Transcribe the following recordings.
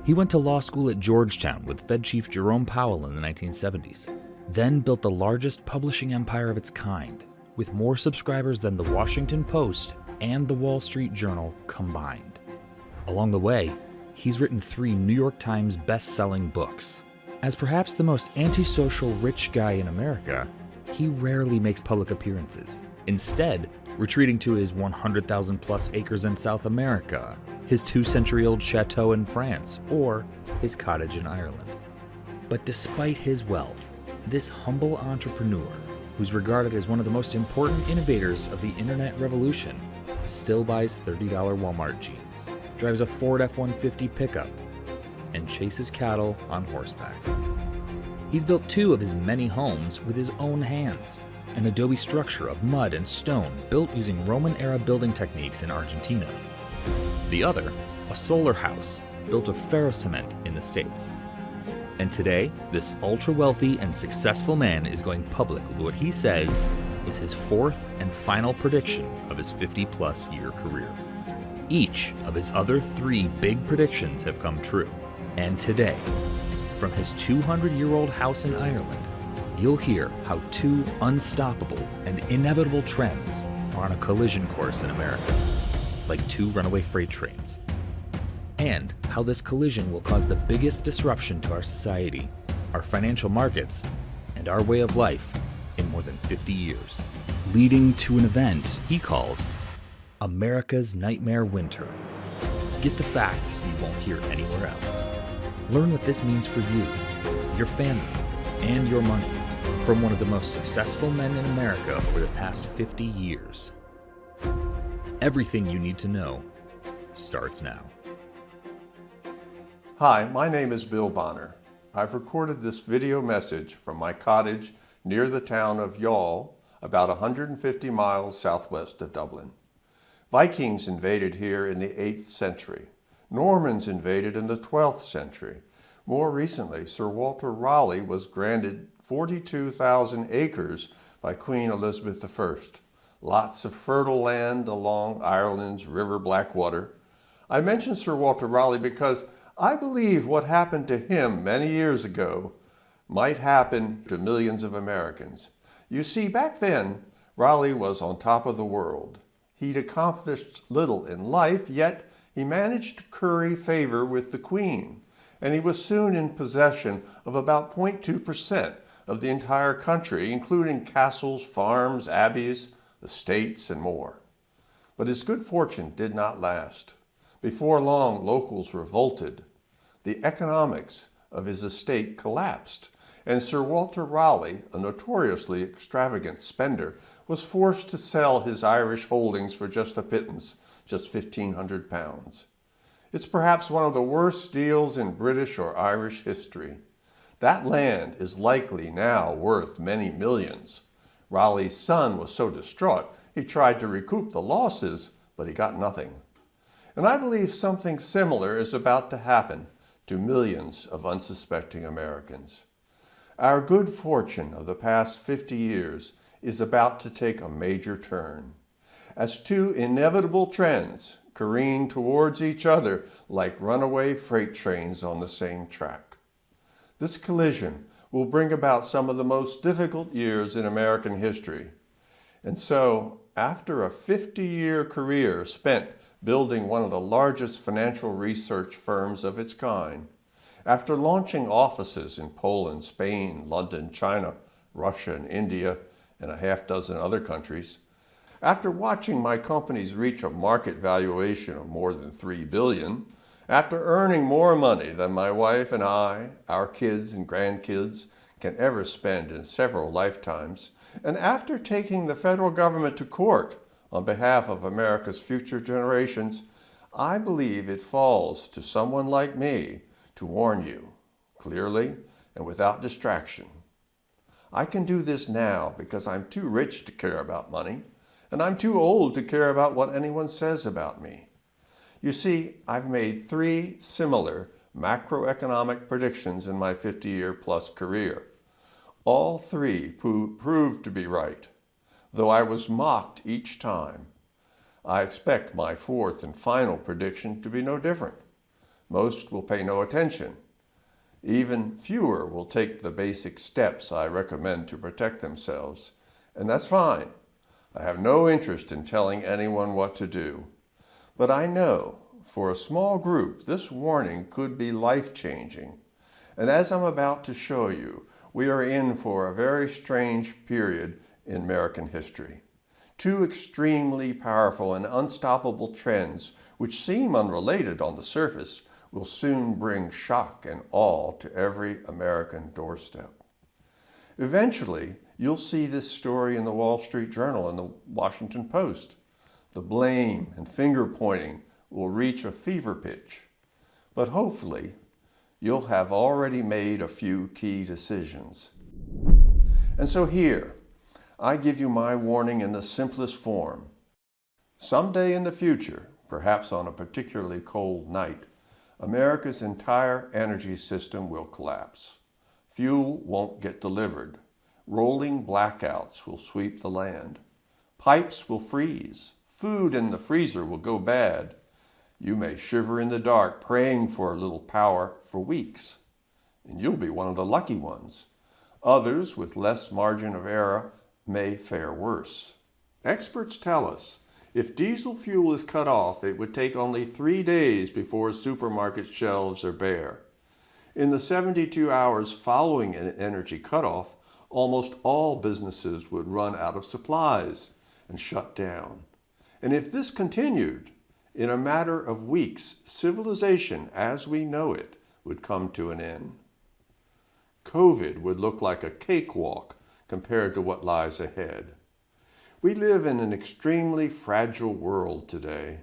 He went to law school at Georgetown with Fed Chief Jerome Powell in the 1970s, then built the largest publishing empire of its kind, with more subscribers than the Washington Post and the Wall Street Journal combined. Along the way, he's written 3 New York Times best-selling books. As perhaps the most antisocial rich guy in America, he rarely makes public appearances, instead retreating to his 100,000-plus acres in South America, his 2-century-old chateau in France, or his cottage in Ireland. But despite his wealth, this humble entrepreneur, who's regarded as one of the most important innovators of the internet revolution, still buys $30 Walmart jeans, drives a Ford F-150 pickup, and chases cattle on horseback. He's built 2 of his many homes with his own hands, an adobe structure of mud and stone built using Roman-era building techniques in Argentina. The other, a solar house built of ferrocement in the States. And today, this ultra-wealthy and successful man is going public with what he says is his 4th and final prediction of his 50-plus year career. Each of his other 3 big predictions have come true. And today, from his 200-year-old house in Ireland, you'll hear how 2 unstoppable and inevitable trends are on a collision course in America, like 2 runaway freight trains. And how this collision will cause the biggest disruption to our society, our financial markets, and our way of life in more than 50 years, leading to an event he calls America's Nightmare Winter. Get the facts you won't hear anywhere else. Learn what this means for you, your family, and your money from one of the most successful men in America over the past 50 years. Everything you need to know starts now. Hi, my name is Bill Bonner. I've recorded this video message from my cottage near the town of Youghal, about 150 miles southwest of Dublin. Vikings invaded here in the 8th century. Normans invaded in the 12th century. More recently, Sir Walter Raleigh was granted 42,000 acres by Queen Elizabeth I. Lots of fertile land along Ireland's River Blackwater. I mention Sir Walter Raleigh because I believe what happened to him many years ago might happen to millions of Americans. You see, back then, Raleigh was on top of the world. He'd accomplished little in life, yet he managed to curry favor with the Queen, and he was soon in possession of about 0.2% of the entire country, including castles, farms, abbeys, estates, and more. But his good fortune did not last. Before long, locals revolted. The economics of his estate collapsed, and Sir Walter Raleigh, a notoriously extravagant spender, was forced to sell his Irish holdings for just a pittance, just £1,500. It's perhaps one of the worst deals in British or Irish history. That land is likely now worth many millions. Raleigh's son was so distraught, he tried to recoup the losses, but he got nothing. And I believe something similar is about to happen to millions of unsuspecting Americans. Our good fortune of the past 50 years is about to take a major turn, as 2 inevitable trends careen towards each other like runaway freight trains on the same track. This collision will bring about some of the most difficult years in American history. And so, after a 50-year career spent building one of the largest financial research firms of its kind, after launching offices in Poland, Spain, London, China, Russia, and India, and a half-dozen other countries, after watching my companies reach a market valuation of more than $3 billion, after earning more money than my wife and I, our kids and grandkids, can ever spend in several lifetimes, and after taking the federal government to court on behalf of America's future generations, I believe it falls to someone like me to warn you, clearly and without distraction. I can do this now because I'm too rich to care about money, and I'm too old to care about what anyone says about me. You see, I've made 3 similar macroeconomic predictions in my 50-year-plus career. All 3 proved to be right, though I was mocked each time. I expect my 4th and final prediction to be no different. Most will pay no attention. Even fewer will take the basic steps I recommend to protect themselves, and that's fine. I have no interest in telling anyone what to do. But I know, for a small group, this warning could be life-changing. And as I'm about to show you, we are in for a very strange period in American history. Two extremely powerful and unstoppable trends, which seem unrelated on the surface, will soon bring shock and awe to every American doorstep. Eventually, you'll see this story in the Wall Street Journal and the Washington Post. The blame and finger-pointing will reach a fever pitch. But hopefully, you'll have already made a few key decisions. And so here, I give you my warning in the simplest form. Someday in the future, perhaps on a particularly cold night, America's entire energy system will collapse. Fuel won't get delivered. Rolling blackouts will sweep the land. Pipes will freeze. Food in the freezer will go bad. You may shiver in the dark praying for a little power for weeks, and you'll be one of the lucky ones. Others, with less margin of error, may fare worse. Experts tell us if diesel fuel is cut off, it would take only 3 days before supermarket shelves are bare. In the 72 hours following an energy cutoff, almost all businesses would run out of supplies and shut down. And if this continued, in a matter of weeks, civilization as we know it would come to an end. COVID would look like a cakewalk compared to what lies ahead. We live in an extremely fragile world today.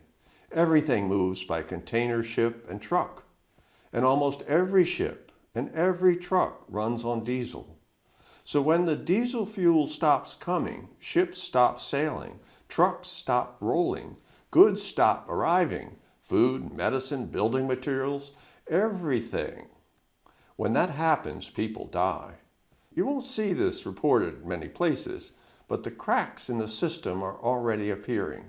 Everything moves by container ship and truck, and almost every ship and every truck runs on diesel. So when the diesel fuel stops coming, ships stop sailing, trucks stop rolling, goods stop arriving, food, medicine, building materials, everything. When that happens, people die. You won't see this reported in many places, but the cracks in the system are already appearing.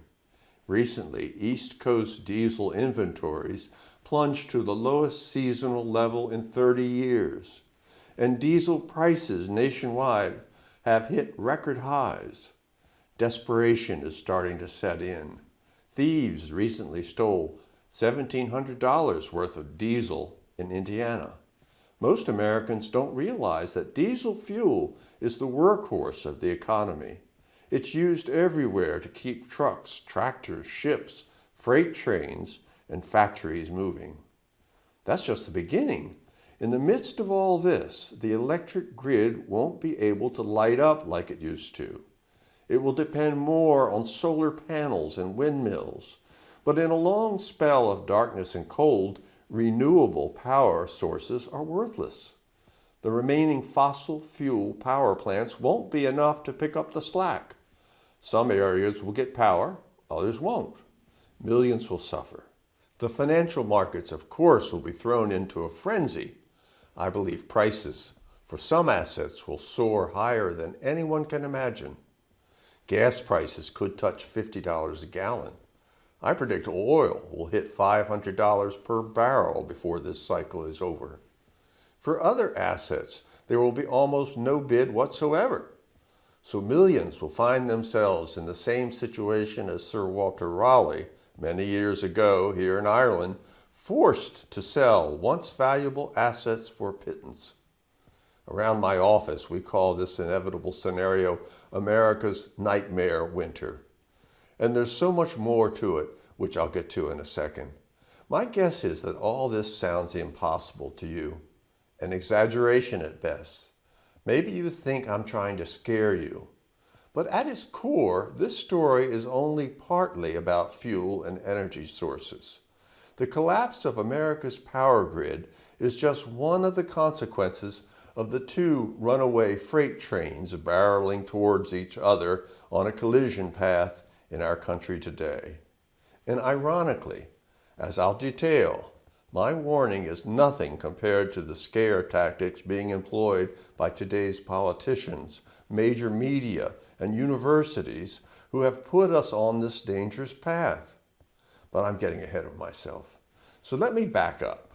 Recently, East Coast diesel inventories plunged to the lowest seasonal level in 30 years, and diesel prices nationwide have hit record highs. Desperation is starting to set in. Thieves recently stole $1,700 worth of diesel in Indiana. Most Americans don't realize that diesel fuel is the workhorse of the economy. It's used everywhere to keep trucks, tractors, ships, freight trains, and factories moving. That's just the beginning. In the midst of all this, the electric grid won't be able to light up like it used to. It will depend more on solar panels and windmills. But in a long spell of darkness and cold, renewable power sources are worthless. The remaining fossil fuel power plants won't be enough to pick up the slack. Some areas will get power, others won't. Millions will suffer. The financial markets, of course, will be thrown into a frenzy. I believe prices for some assets will soar higher than anyone can imagine. Gas prices could touch $50 a gallon. I predict oil will hit $500 per barrel before this cycle is over. For other assets, there will be almost no bid whatsoever. So millions will find themselves in the same situation as Sir Walter Raleigh many years ago here in Ireland, forced to sell once valuable assets for pittance. Around my office, we call this inevitable scenario America's nightmare winter. And there's so much more to it, which I'll get to in a second. My guess is that all this sounds impossible to you, an exaggeration at best. Maybe you think I'm trying to scare you. But at its core, this story is only partly about fuel and energy sources. The collapse of America's power grid is just one of the consequences of the two runaway freight trains barreling towards each other on a collision path in our country today. And ironically, as I'll detail, my warning is nothing compared to the scare tactics being employed by today's politicians, major media, and universities who have put us on this dangerous path. But I'm getting ahead of myself. So let me back up.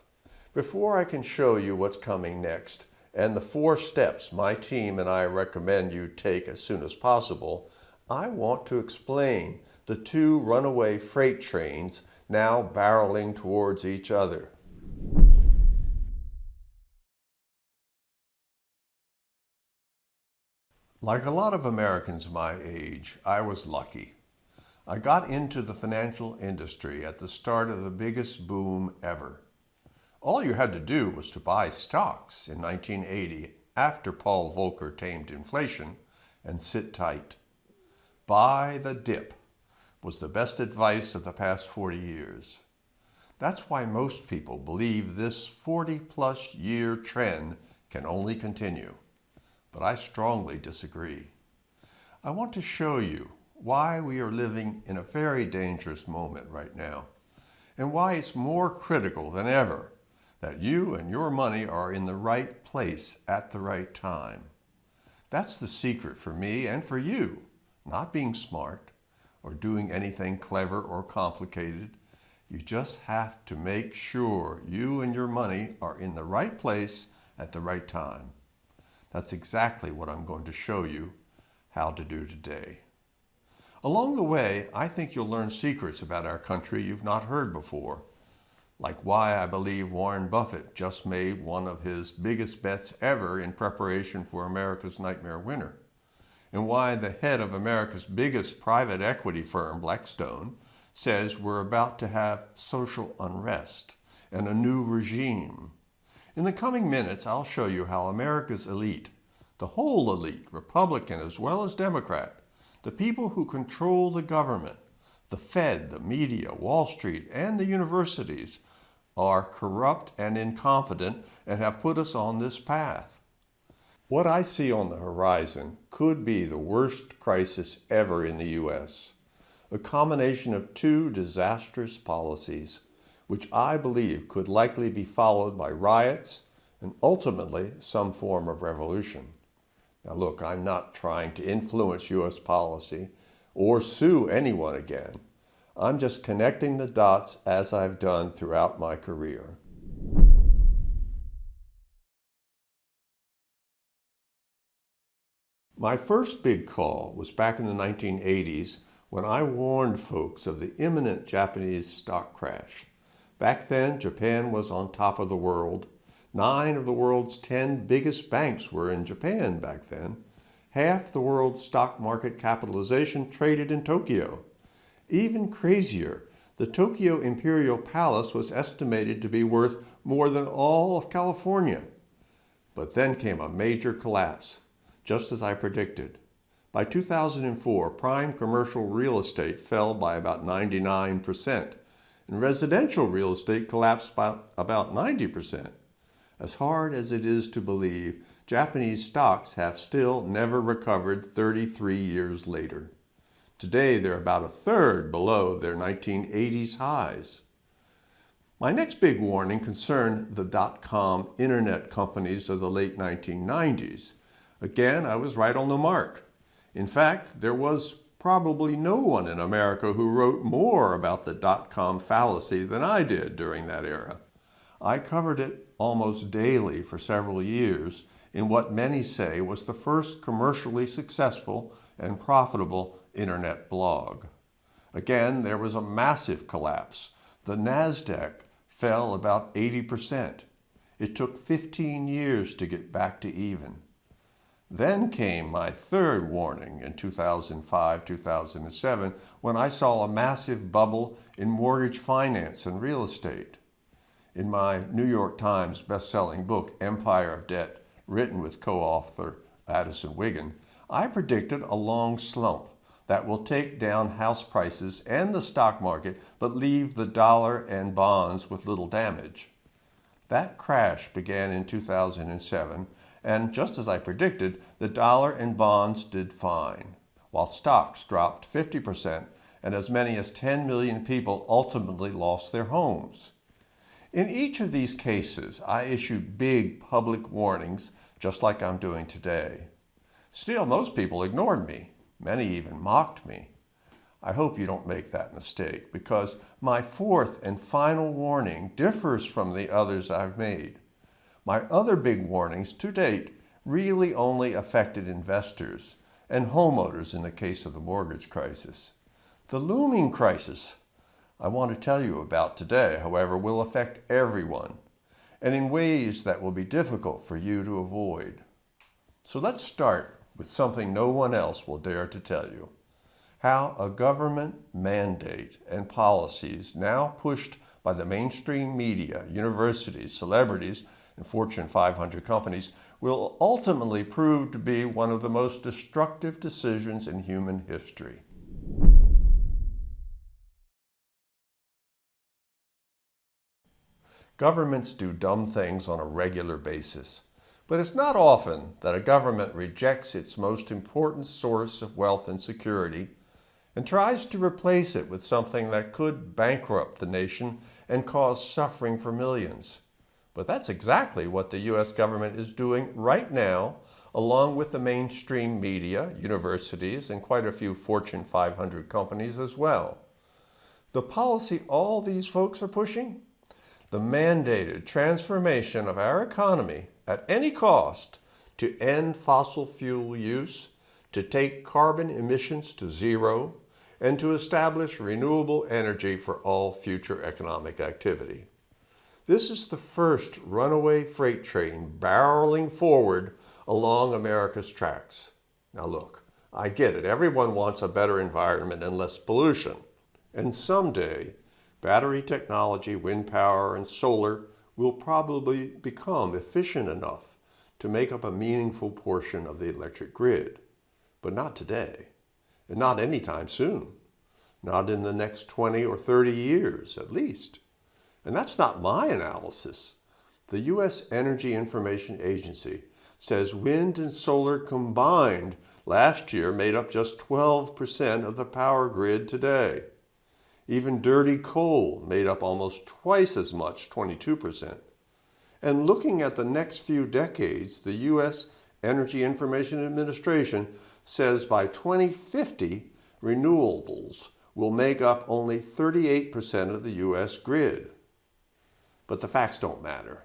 Before I can show you what's coming next and the 4 steps my team and I recommend you take as soon as possible, I want to explain the 2 runaway freight trains now barreling towards each other. Like a lot of Americans my age, I was lucky. I got into the financial industry at the start of the biggest boom ever. All you had to do was to buy stocks in 1980 after Paul Volcker tamed inflation and sit tight. Buy the dip was the best advice of the past 40 years. That's why most people believe this 40-plus year trend can only continue. But I strongly disagree. I want to show you why we are living in a very dangerous moment right now, and why it's more critical than ever that you and your money are in the right place at the right time. That's the secret for me and for you, not being smart or doing anything clever or complicated. You just have to make sure you and your money are in the right place at the right time. That's exactly what I'm going to show you how to do today. Along the way, I think you'll learn secrets about our country you've not heard before, like why I believe Warren Buffett just made one of his biggest bets ever in preparation for America's nightmare winter, and why the head of America's biggest private equity firm, Blackstone, says we're about to have social unrest and a new regime. In the coming minutes, I'll show you how America's elite, the whole elite, Republican as well as Democrat, the people who control the government, the Fed, the media, Wall Street, and the universities, are corrupt and incompetent and have put us on this path. What I see on the horizon could be the worst crisis ever in the U.S., a combination of 2 disastrous policies, which I believe could likely be followed by riots and ultimately some form of revolution. Now look, I'm not trying to influence U.S. policy or sue anyone again. I'm just connecting the dots as I've done throughout my career. My first big call was back in the 1980s when I warned folks of the imminent Japanese stock crash. Back then, Japan was on top of the world. 9 of the world's 10 biggest banks were in Japan back then. Half the world's stock market capitalization traded in Tokyo. Even crazier, the Tokyo Imperial Palace was estimated to be worth more than all of California. But then came a major collapse, just as I predicted. By 2004, prime commercial real estate fell by about 99%, and residential real estate collapsed by about 90%. As hard as it is to believe, Japanese stocks have still never recovered 33 years later. Today, they're about a third below their 1980s highs. My next big warning concerned the dot-com internet companies of the late 1990s. Again, I was right on the mark. In fact, there was probably no one in America who wrote more about the dot-com fallacy than I did during that era. I covered it almost daily for several years in what many say was the first commercially successful and profitable internet blog. Again, there was a massive collapse. The NASDAQ fell about 80%. It took 15 years to get back to even. Then came my third warning in 2005-2007 when I saw a massive bubble in mortgage finance and real estate. In my New York Times best-selling book, Empire of Debt, written with co-author Addison Wiggin, I predicted a long slump that will take down house prices and the stock market, but leave the dollar and bonds with little damage. That crash began in 2007, and just as I predicted, the dollar and bonds did fine, while stocks dropped 50% and as many as 10 million people ultimately lost their homes. In each of these cases, I issued big public warnings, just like I'm doing today. Still, most people ignored me. Many even mocked me. I hope you don't make that mistake, because my fourth and final warning differs from the others I've made. My other big warnings to date really only affected investors and homeowners in the case of the mortgage crisis. The looming crisis I want to tell you about today, however, will affect everyone, and in ways that will be difficult for you to avoid. So let's start with something no one else will dare to tell you: how a government mandate and policies now pushed by the mainstream media, universities, celebrities, and Fortune 500 companies will ultimately prove to be one of the most destructive decisions in human history. Governments do dumb things on a regular basis, but it's not often that a government rejects its most important source of wealth and security and tries to replace it with something that could bankrupt the nation and cause suffering for millions. But that's exactly what the U.S. government is doing right now, along with the mainstream media, universities, and quite a few Fortune 500 companies as well. The policy all these folks are pushing? The mandated transformation of our economy at any cost to end fossil fuel use, to take carbon emissions to zero, and to establish renewable energy for all future economic activity. This is the first runaway freight train barreling forward along America's tracks. Now look, I get it. Everyone wants a better environment and less pollution. And someday, battery technology, wind power, and solar will probably become efficient enough to make up a meaningful portion of the electric grid. But not today, and not anytime soon. Not in the next 20 or 30 years, at least. And that's not my analysis. The U.S. Energy Information Agency says wind and solar combined last year made up just 12% of the power grid today. Even dirty coal made up almost twice as much, 22%. And looking at the next few decades, the U.S. Energy Information Administration says by 2050, renewables will make up only 38% of the U.S. grid. But the facts don't matter.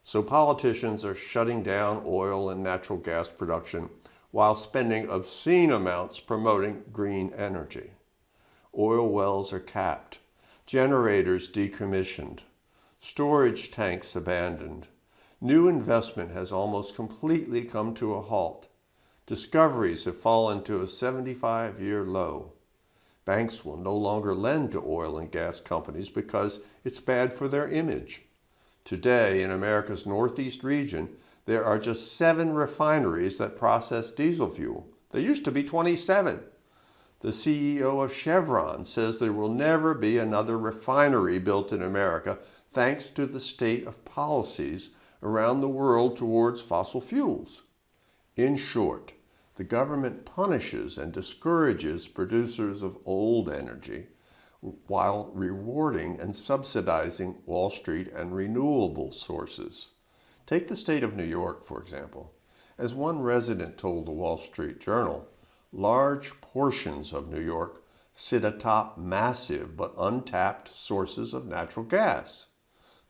So politicians are shutting down oil and natural gas production while spending obscene amounts promoting green energy. Oil wells are capped, generators decommissioned, storage tanks abandoned. New investment has almost completely come to a halt. Discoveries have fallen to a 75-year low. Banks will no longer lend to oil and gas companies because it's bad for their image. Today, in America's Northeast region, there are just 7 refineries that process diesel fuel. There used to be 27. The CEO of Chevron says there will never be another refinery built in America thanks to the state of policies around the world towards fossil fuels. In short, the government punishes and discourages producers of old energy while rewarding and subsidizing Wall Street and renewable sources. Take the state of New York, for example. As one resident told the Wall Street Journal, large portions of New York sit atop massive but untapped sources of natural gas.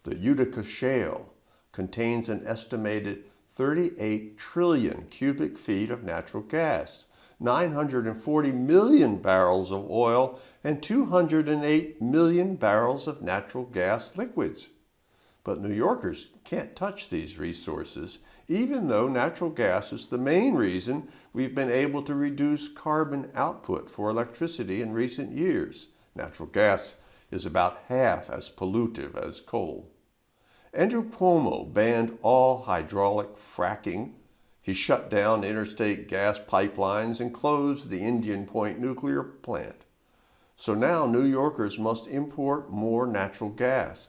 The Utica Shale contains an estimated 38 trillion cubic feet of natural gas, 940 million barrels of oil, and 208 million barrels of natural gas liquids. But New Yorkers can't touch these resources, even though natural gas is the main reason we've been able to reduce carbon output for electricity in recent years. Natural gas is about half as pollutive as coal. Andrew Cuomo banned all hydraulic fracking. He shut down interstate gas pipelines and closed the Indian Point nuclear plant. So now New Yorkers must import more natural gas,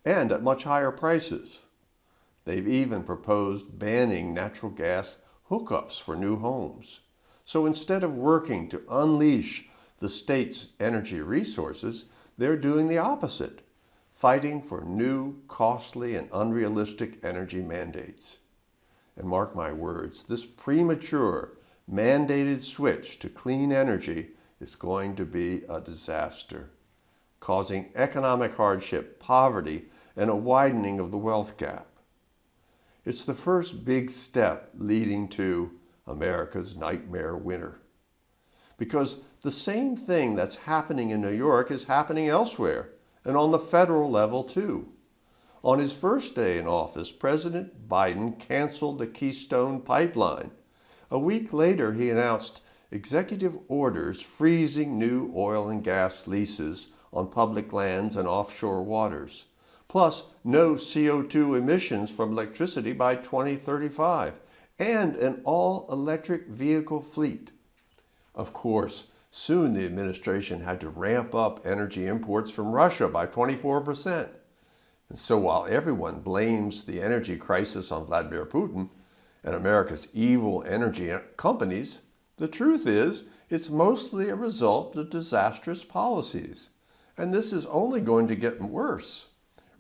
and at much higher prices. They've even proposed banning natural gas hookups for new homes. So instead of working to unleash the state's energy resources, they're doing the opposite, fighting for new, costly, and unrealistic energy mandates. And mark my words, this premature, mandated switch to clean energy is going to be a disaster, causing economic hardship, poverty, and a widening of the wealth gap. It's the first big step leading to America's nightmare winter. Because the same thing that's happening in New York is happening elsewhere, and on the federal level too. On his first day in office, President Biden canceled the Keystone Pipeline. A week later, he announced executive orders freezing new oil and gas leases on public lands and offshore waters, plus no CO2 emissions from electricity by 2035, and an all-electric vehicle fleet. Of course, soon the administration had to ramp up energy imports from Russia by 24%. And so while everyone blames the energy crisis on Vladimir Putin and America's evil energy companies, the truth is it's mostly a result of disastrous policies. And this is only going to get worse.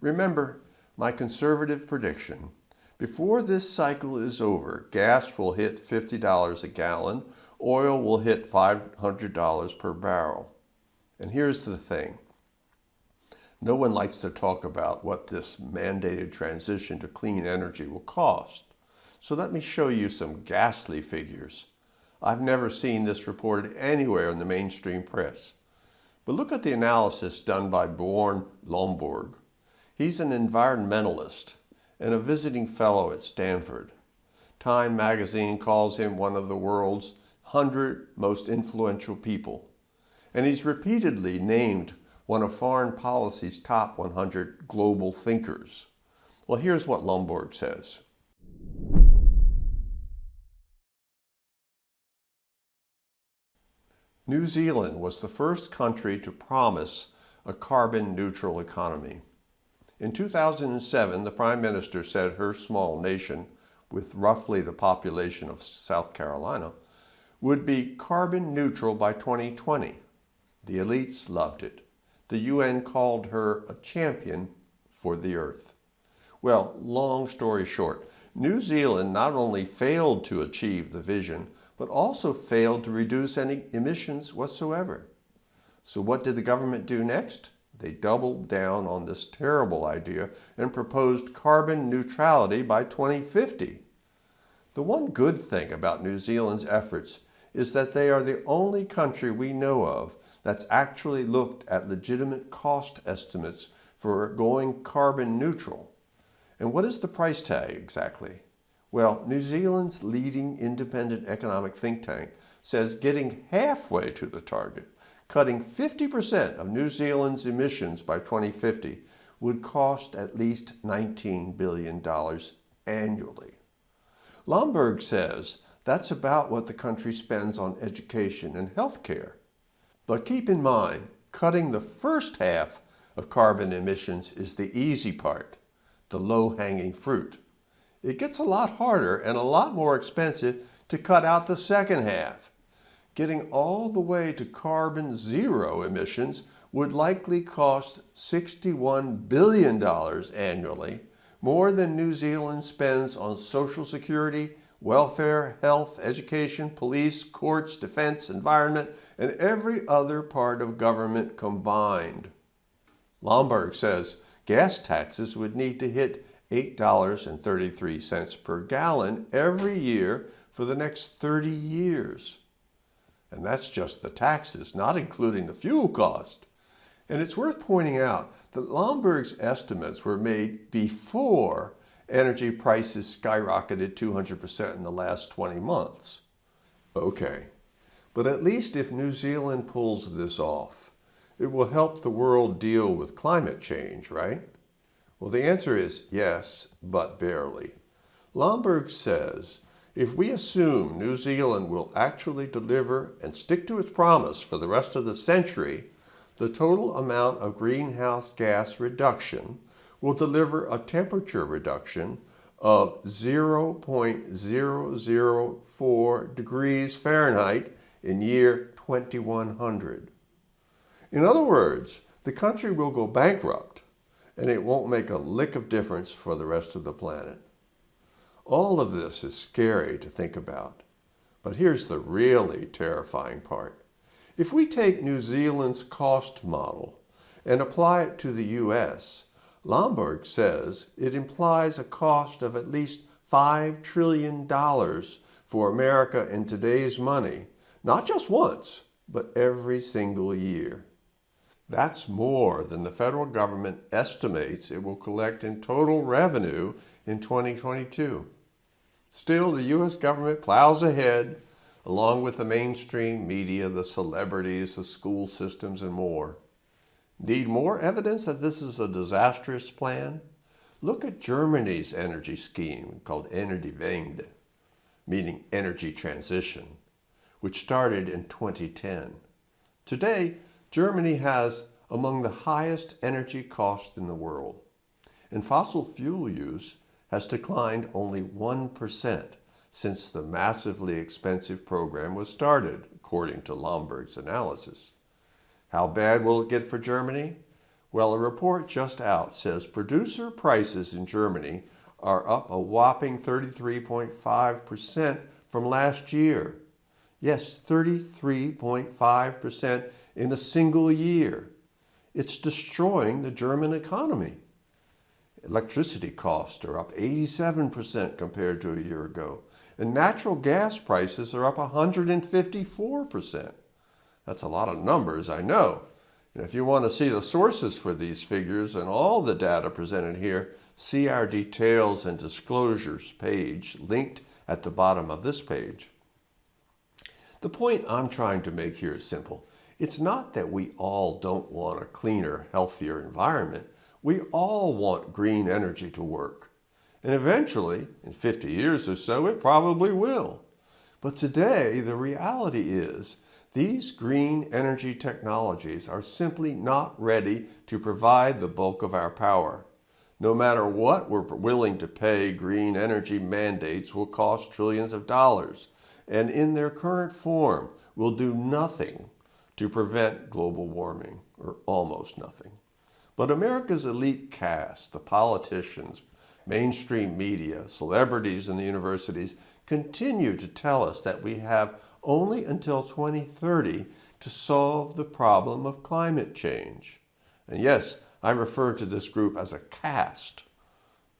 Remember my conservative prediction. Before this cycle is over, gas will hit $50 a gallon, oil will hit $500 per barrel. And here's the thing. No one likes to talk about what this mandated transition to clean energy will cost. So let me show you some ghastly figures. I've never seen this reported anywhere in the mainstream press. But look at the analysis done by Bjorn Lomborg. He's an environmentalist and a visiting fellow at Stanford. Time magazine calls him one of the world's 100 most influential people. And he's repeatedly named one of foreign policy's top 100 global thinkers. Well, here's what Lomborg says. New Zealand was the first country to promise a carbon-neutral economy. In 2007, the Prime Minister said her small nation, with roughly the population of South Carolina, would be carbon neutral by 2020. The elites loved it. The UN called her a champion for the earth. Well, long story short, New Zealand not only failed to achieve the vision, but also failed to reduce any emissions whatsoever. So what did the government do next? They doubled down on this terrible idea and proposed carbon neutrality by 2050. The one good thing about New Zealand's efforts is that they are the only country we know of that's actually looked at legitimate cost estimates for going carbon neutral. And what is the price tag exactly? Well, New Zealand's leading independent economic think tank says getting halfway to the target, cutting 50% of New Zealand's emissions by 2050, would cost at least $19 billion annually. Lomborg says that's about what the country spends on education and health care. But keep in mind, cutting the first half of carbon emissions is the easy part, the low-hanging fruit. It gets a lot harder and a lot more expensive to cut out the second half. Getting all the way to carbon zero emissions would likely cost $61 billion annually, more than New Zealand spends on Social Security, welfare, health, education, police, courts, defense, environment, and every other part of government combined. Lomborg says gas taxes would need to hit $8.33 per gallon every year for the next 30 years. And that's just the taxes, not including the fuel cost. And it's worth pointing out that Lomborg's estimates were made before energy prices skyrocketed 200% in the last 20 months. Okay, but at least if New Zealand pulls this off, it will help the world deal with climate change, right? Well, the answer is yes, but barely. Lomborg says, if we assume New Zealand will actually deliver and stick to its promise for the rest of the century, the total amount of greenhouse gas reduction will deliver a temperature reduction of 0.004 degrees Fahrenheit in year 2100. In other words, the country will go bankrupt, and it won't make a lick of difference for the rest of the planet. All of this is scary to think about, but here's the really terrifying part. If we take New Zealand's cost model and apply it to the U.S., Lomborg says it implies a cost of at least $5 trillion for America in today's money, not just once, but every single year. That's more than the federal government estimates it will collect in total revenue in 2022. Still, the U.S. government plows ahead, along with the mainstream media, the celebrities, the school systems, and more. Need more evidence that this is a disastrous plan? Look at Germany's energy scheme called Energiewende, meaning energy transition, which started in 2010. Today, Germany has among the highest energy costs in the world, and fossil fuel use has declined only 1% since the massively expensive program was started, according to Lomborg's analysis. How bad will it get for Germany? Well, a report just out says producer prices in Germany are up a whopping 33.5% from last year. Yes, 33.5% in a single year. It's destroying the German economy. Electricity costs are up 87% compared to a year ago, and natural gas prices are up 154%. That's a lot of numbers, I know. And if you want to see the sources for these figures and all the data presented here, see our details and disclosures page linked at the bottom of this page. The point I'm trying to make here is simple. It's not that we all don't want a cleaner, healthier environment. We all want green energy to work. And eventually, in 50 years or so, it probably will. But today, the reality is these green energy technologies are simply not ready to provide the bulk of our power. No matter what we're willing to pay, green energy mandates will cost trillions of dollars, and in their current form will do nothing to prevent global warming, or almost nothing. But America's elite caste, the politicians, mainstream media, celebrities, and the universities continue to tell us that we have only until 2030 to solve the problem of climate change. And yes, I refer to this group as a caste.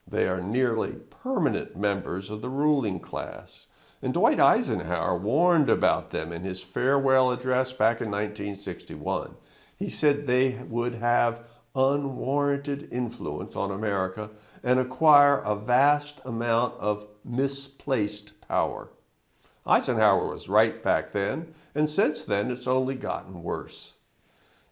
They are nearly permanent members of the ruling class. And Dwight Eisenhower warned about them in his farewell address back in 1961. He said they would have unwarranted influence on America and acquire a vast amount of misplaced power. Eisenhower was right back then, and since then it's only gotten worse.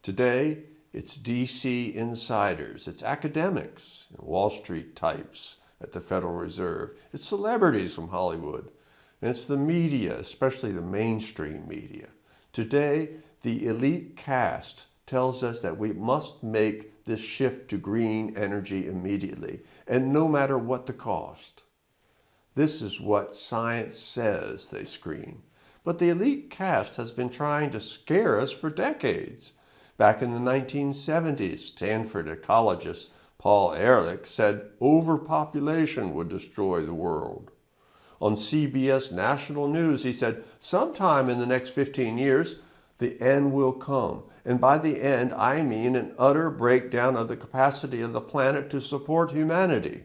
Today, it's DC insiders, it's academics, and Wall Street types at the Federal Reserve, it's celebrities from Hollywood, and it's the media, especially the mainstream media. Today, the elite caste tells us that we must make this shift to green energy immediately, and no matter what the cost. This is what science says, they scream. But the elite caste has been trying to scare us for decades. Back in the 1970s, Stanford ecologist Paul Ehrlich said overpopulation would destroy the world. On CBS National News, he said, sometime in the next 15 years, the end will come. And by the end, I mean an utter breakdown of the capacity of the planet to support humanity.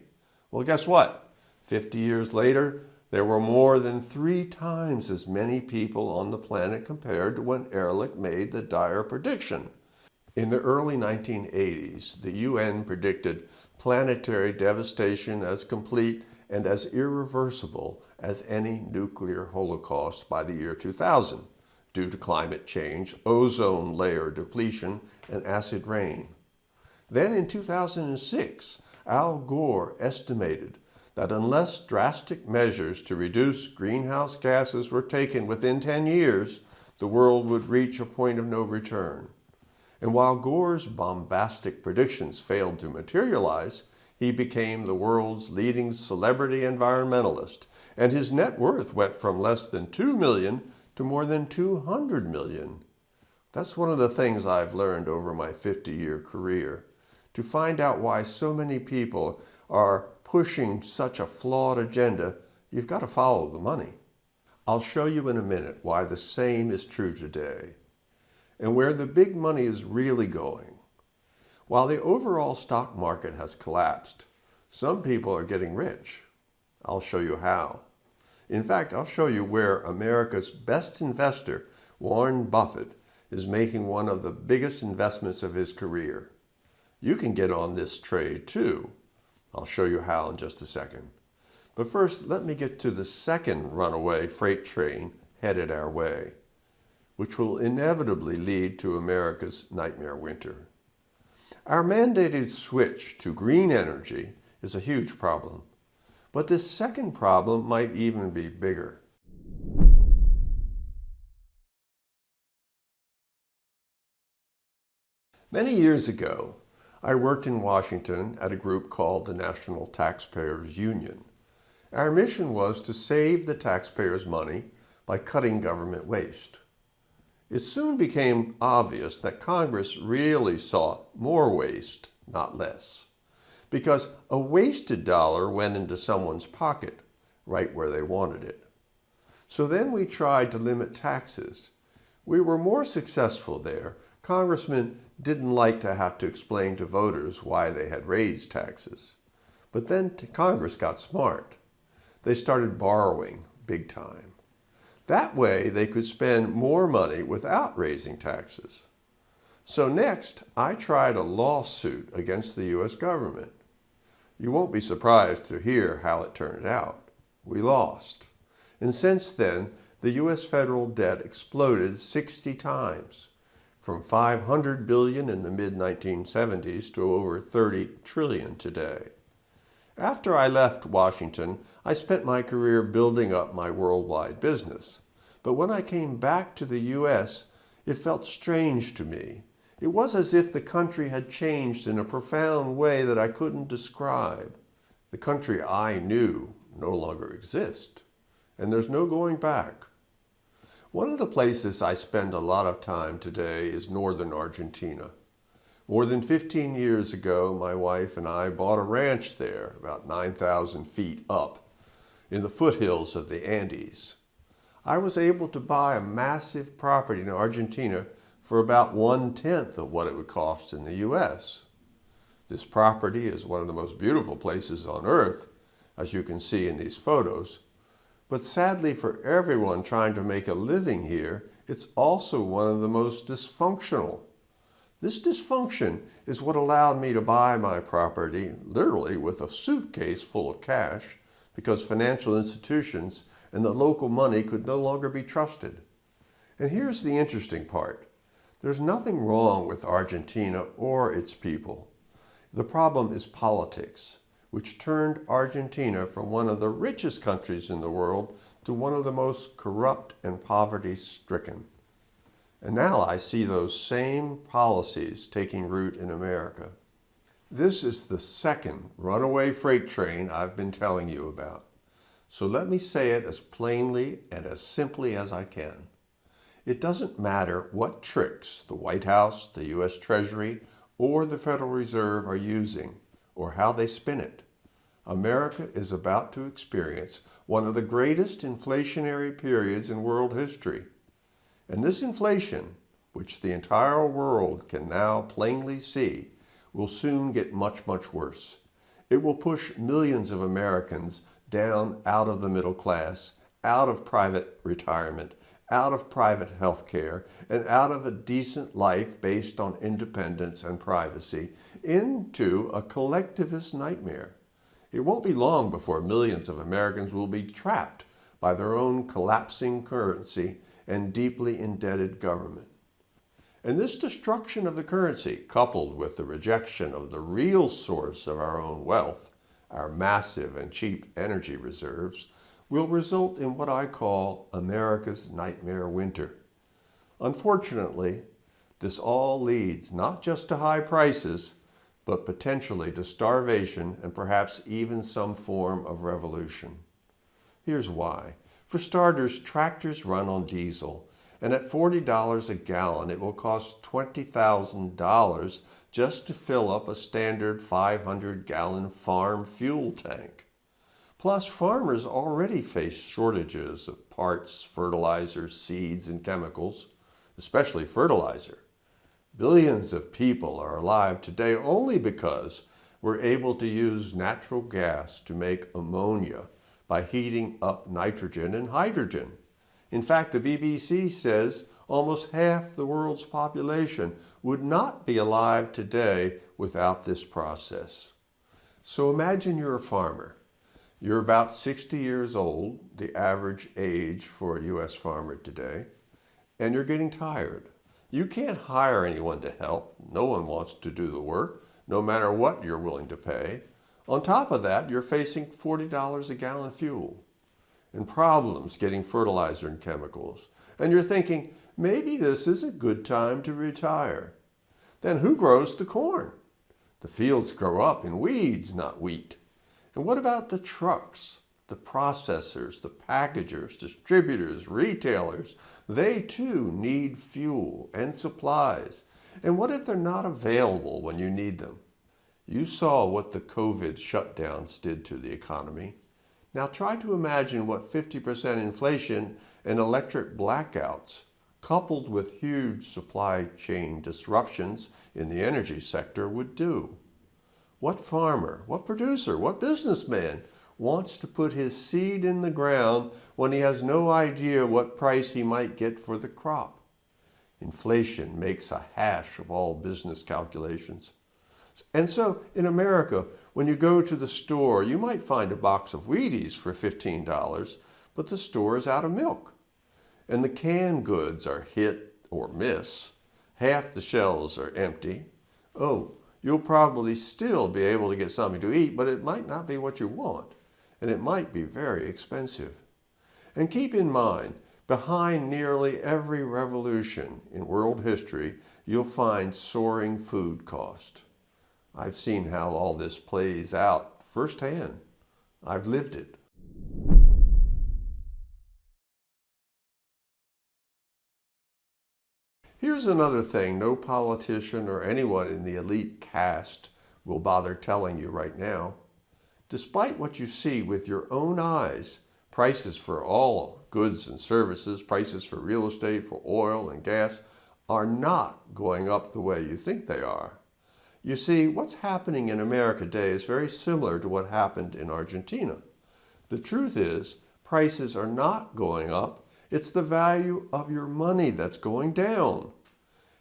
Well, guess what? 50 years later, there were more than 3 times as many people on the planet compared to when Ehrlich made the dire prediction. In the early 1980s, the UN predicted planetary devastation as complete and as irreversible as any nuclear holocaust by the year 2000, due to climate change, ozone layer depletion, and acid rain. Then in 2006, Al Gore estimated that unless drastic measures to reduce greenhouse gases were taken within 10 years, the world would reach a point of no return. And while Gore's bombastic predictions failed to materialize, he became the world's leading celebrity environmentalist, and his net worth went from less than $2 million to more than $200 million. That's one of the things I've learned over my 50-year career. To find out why so many people are pushing such a flawed agenda, you've got to follow the money. I'll show you in a minute why the same is true today. and where the big money is really going. While the overall stock market has collapsed, some people are getting rich. I'll show you how. In fact, I'll show you where America's best investor, Warren Buffett, is making one of the biggest investments of his career. You can get on this trade too. I'll show you how in just a second. But first, let me get to the second runaway freight train headed our way, which will inevitably lead to America's nightmare winter. Our mandated switch to green energy is a huge problem, but this second problem might even be bigger. Many years ago, I worked in Washington at a group called the National Taxpayers Union. Our mission was to save the taxpayers' money by cutting government waste. It soon became obvious that Congress really sought more waste, not less, because a wasted dollar went into someone's pocket, right where they wanted it. So then we tried to limit taxes. We were more successful there. Congressmen didn't like to have to explain to voters why they had raised taxes. But then Congress got smart. They started borrowing big time. That way they could spend more money without raising taxes. So next, I tried a lawsuit against the U.S. government. You won't be surprised to hear how it turned out. We lost. And since then, the U.S. federal debt exploded 60 times, from $500 billion in the mid-1970s to over $30 trillion today. After I left Washington, I spent my career building up my worldwide business. But when I came back to the U.S., it felt strange to me. It was as if the country had changed in a profound way that I couldn't describe. The country I knew no longer exists, and there's no going back. One of the places I spend a lot of time today is northern Argentina. More than 15 years ago, my wife and I bought a ranch there, about 9,000 feet up, in the foothills of the Andes. I was able to buy a massive property in Argentina for about 1/10 of what it would cost in the U.S. This property is one of the most beautiful places on earth, as you can see in these photos. But sadly for everyone trying to make a living here, it's also one of the most dysfunctional. This dysfunction is what allowed me to buy my property literally with a suitcase full of cash, because financial institutions and the local money could no longer be trusted. And here's the interesting part. There's nothing wrong with Argentina or its people. The problem is politics, which turned Argentina from one of the richest countries in the world to one of the most corrupt and poverty-stricken. And now I see those same policies taking root in America. This is the second runaway freight train I've been telling you about. So let me say it as plainly and as simply as I can. It doesn't matter what tricks the White House, the U.S. Treasury, or the Federal Reserve are using, or how they spin it. America is about to experience one of the greatest inflationary periods in world history. And this inflation, which the entire world can now plainly see, will soon get much, much worse. It will push millions of Americans down out of the middle class, out of private retirement, out of private health care, and out of a decent life based on independence and privacy, into a collectivist nightmare. It won't be long before millions of Americans will be trapped by their own collapsing currency and deeply indebted government. And this destruction of the currency, coupled with the rejection of the real source of our own wealth, our massive and cheap energy reserves, will result in what I call America's nightmare winter. Unfortunately, this all leads not just to high prices, but potentially to starvation and perhaps even some form of revolution. Here's why. For starters, tractors run on diesel, and at $40 a gallon, it will cost $20,000 just to fill up a standard 500-gallon farm fuel tank. Plus, farmers already face shortages of parts, fertilizers, seeds, and chemicals. especially fertilizer. Billions of people are alive today only because we're able to use natural gas to make ammonia by heating up nitrogen and hydrogen. In fact, the BBC says almost half the world's population would not be alive today without this process. So imagine you're a farmer. You're about 60 years old, the average age for a U.S. farmer today, and you're getting tired. You can't hire anyone to help. No one wants to do the work, no matter what you're willing to pay. On top of that, you're facing $40 a gallon fuel and problems getting fertilizer and chemicals. And you're thinking, maybe this is a good time to retire. Then who grows the corn? The fields grow up in weeds, not wheat. And what about the trucks, the processors, the packagers, distributors, retailers? They too need fuel and supplies. And what if they're not available when you need them? You saw what the COVID shutdowns did to the economy. Now try to imagine what 50% inflation and electric blackouts, coupled with huge supply chain disruptions in the energy sector, would do. What farmer, what producer, what businessman wants to put his seed in the ground when he has no idea what price he might get for the crop? Inflation makes a hash of all business calculations. And so in America, when you go to the store, you might find a box of Wheaties for $15, but the store is out of milk. And the canned goods are hit or miss. Half the shelves are empty. Oh, you'll probably still be able to get something to eat, but it might not be what you want, and it might be very expensive. And keep in mind, behind nearly every revolution in world history, you'll find soaring food cost. I've seen how all this plays out firsthand. I've lived it. Here's another thing no politician or anyone in the elite caste will bother telling you right now. Despite what you see with your own eyes, prices for all goods and services, prices for real estate, for oil and gas, are not going up the way you think they are. You see, what's happening in America today is very similar to what happened in Argentina. The truth is, prices are not going up. It's the value of your money that's going down.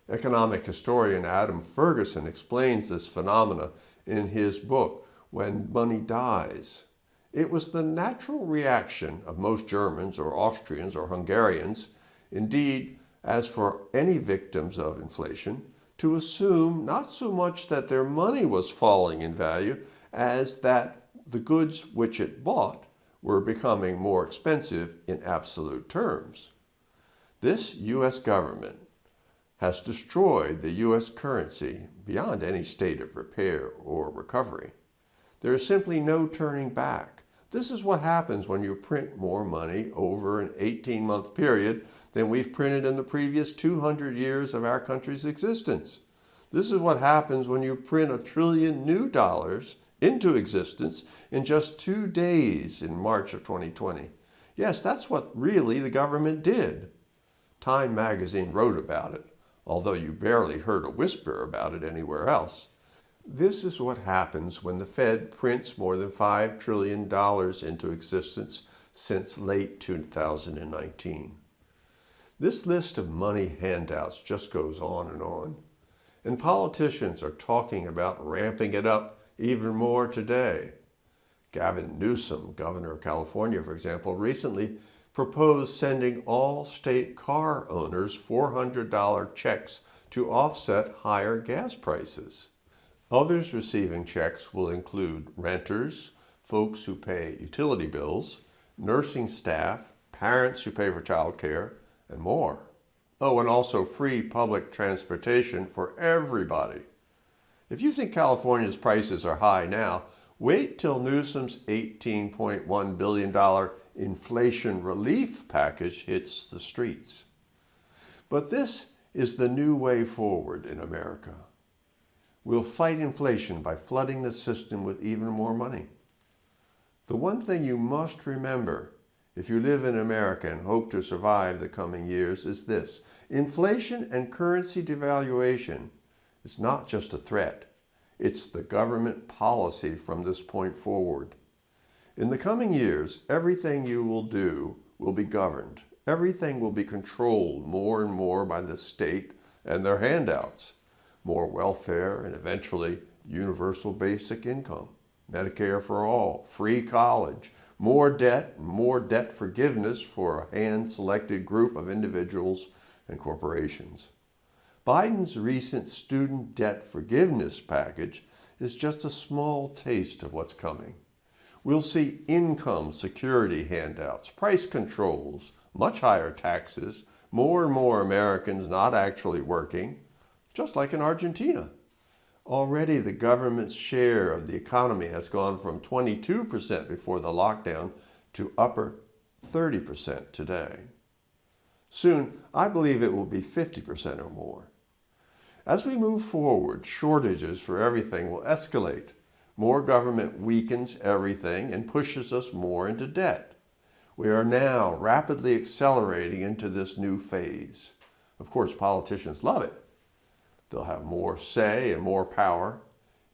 Economic historian Adam Ferguson explains this phenomena in his book, When Money Dies. It was the natural reaction of most Germans or Austrians or Hungarians, indeed, as for any victims of inflation, to assume not so much that their money was falling in value as that the goods which it bought were becoming more expensive in absolute terms. This U.S. government has destroyed the U.S. currency beyond any state of repair or recovery. There is simply no turning back. This is what happens when you print more money over an 18-month period than we've printed in the previous 200 years of our country's existence. This is what happens when you print $1 trillion new dollars into existence in just 2 days in March of 2020. Yes, that's what really the government did. Time magazine wrote about it, although you barely heard a whisper about it anywhere else. This is what happens when the Fed prints more than $5 trillion into existence since late 2019. This list of money handouts just goes on and on. And politicians are talking about ramping it up even more today. Gavin Newsom, governor of California, for example, recently proposed sending all state car owners $400 checks to offset higher gas prices. Others receiving checks will include renters, folks who pay utility bills, nursing staff, parents who pay for childcare, and more. Oh, and also free public transportation for everybody. If you think California's prices are high now, wait till Newsom's $18.1 billion inflation relief package hits the streets. But this is the new way forward in America. We'll fight inflation by flooding the system with even more money. The one thing you must remember if you live in America and hope to survive the coming years, is this: inflation and currency devaluation is not just a threat, it's the government policy from this point forward. In the coming years, everything you will do will be governed. Everything will be controlled more and more by the state and their handouts. More welfare and eventually universal basic income, Medicare for all, free college, more debt and more debt forgiveness for a hand-selected group of individuals and corporations. Biden's recent student debt forgiveness package is just a small taste of what's coming. We'll see income security handouts, price controls, much higher taxes, more and more Americans not actually working, just like in Argentina. Already the government's share of the economy has gone from 22% before the lockdown to upper 30% today. Soon, I believe it will be 50% or more. As we move forward, shortages for everything will escalate. More government weakens everything and pushes us more into debt. We are now rapidly accelerating into this new phase. Of course, politicians love it. They'll have more say and more power.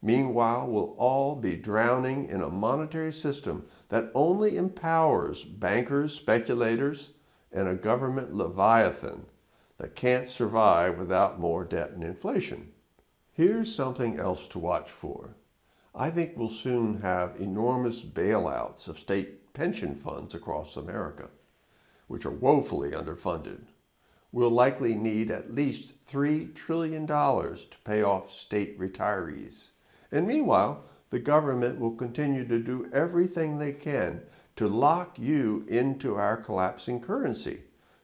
Meanwhile, we'll all be drowning in a monetary system that only empowers bankers, speculators, and a government leviathan that can't survive without more debt and inflation. Here's something else to watch for. I think we'll soon have enormous bailouts of state pension funds across America, which are woefully underfunded. We'll likely need at least $3 trillion to pay off state retirees. And meanwhile, the government will continue to do everything they can to lock you into our collapsing currency,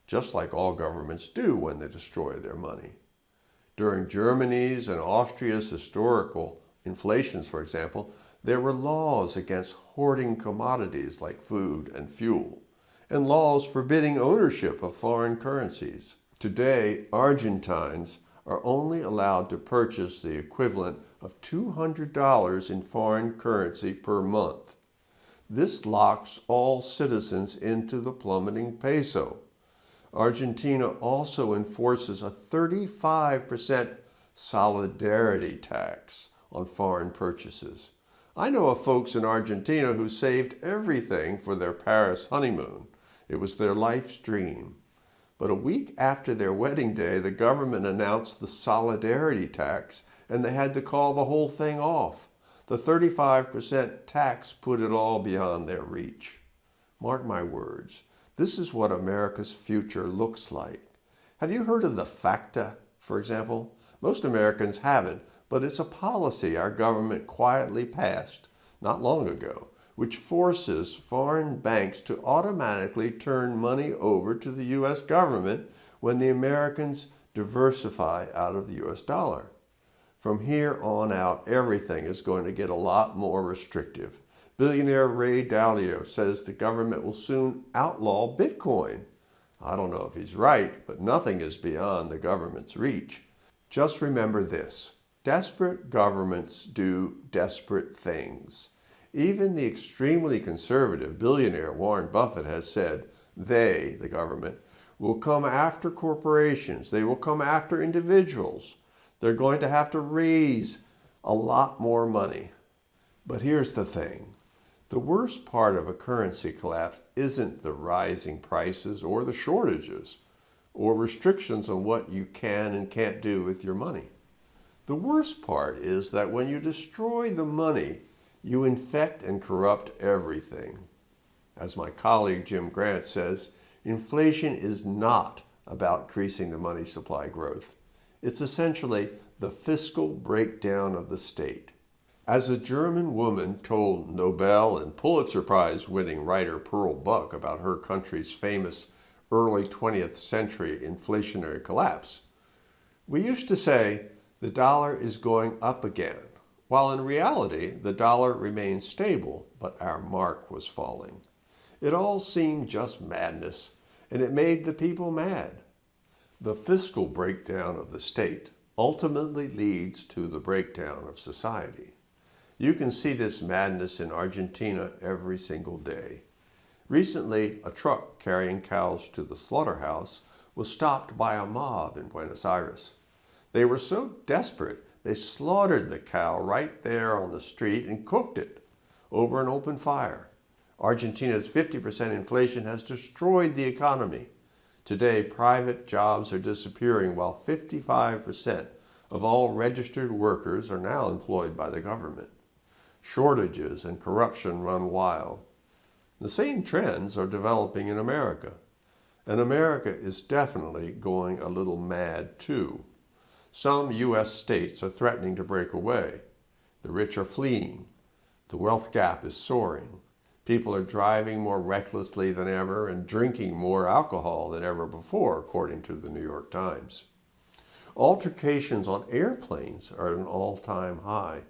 just like all governments do when they destroy their money. During Germany's and Austria's historical inflations, for example, there were laws against hoarding commodities like food and fuel, and laws forbidding ownership of foreign currencies. Today, Argentines are only allowed to purchase the equivalent of $200 in foreign currency per month. This locks all citizens into the plummeting peso. Argentina also enforces a 35% solidarity tax on foreign purchases. I know of folks in Argentina who saved everything for their Paris honeymoon. It was their life's dream. But a week after their wedding day, the government announced the solidarity tax, and they had to call the whole thing off. The 35% tax put it all beyond their reach. Mark my words, this is what America's future looks like. Have you heard of the FACTA, for example? Most Americans haven't, but it's a policy our government quietly passed not long ago, which forces foreign banks to automatically turn money over to the U.S. government when the Americans diversify out of the U.S. dollar. From here on out, everything is going to get a lot more restrictive. Billionaire Ray Dalio says the government will soon outlaw Bitcoin. I don't know if he's right, but nothing is beyond the government's reach. Just remember this: desperate governments do desperate things. Even the extremely conservative billionaire Warren Buffett has said they, the government, will come after corporations. They will come after individuals. They're going to have to raise a lot more money. But here's the thing. The worst part of a currency collapse isn't the rising prices or the shortages or restrictions on what you can and can't do with your money. The worst part is that when you destroy the money, you infect and corrupt everything. As my colleague Jim Grant says, inflation is not about increasing the money supply growth. It's essentially the fiscal breakdown of the state. As a German woman told Nobel and Pulitzer Prize winning writer Pearl Buck about her country's famous early 20th century inflationary collapse, we used to say the dollar is going up again, while in reality the dollar remained stable, but our mark was falling. It all seemed just madness, and it made the people mad. The fiscal breakdown of the state ultimately leads to the breakdown of society. You can see this madness in Argentina every single day. Recently, a truck carrying cows to the slaughterhouse was stopped by a mob in Buenos Aires. They were so desperate, they slaughtered the cow right there on the street and cooked it over an open fire. Argentina's 50% inflation has destroyed the economy. Today, private jobs are disappearing while 55% of all registered workers are now employed by the government. Shortages and corruption run wild. The same trends are developing in America. And America is definitely going a little mad too. Some U.S. states are threatening to break away. The rich are fleeing. The wealth gap is soaring. People are driving more recklessly than ever and drinking more alcohol than ever before, according to the New York Times. Altercations on airplanes are at an all-time high.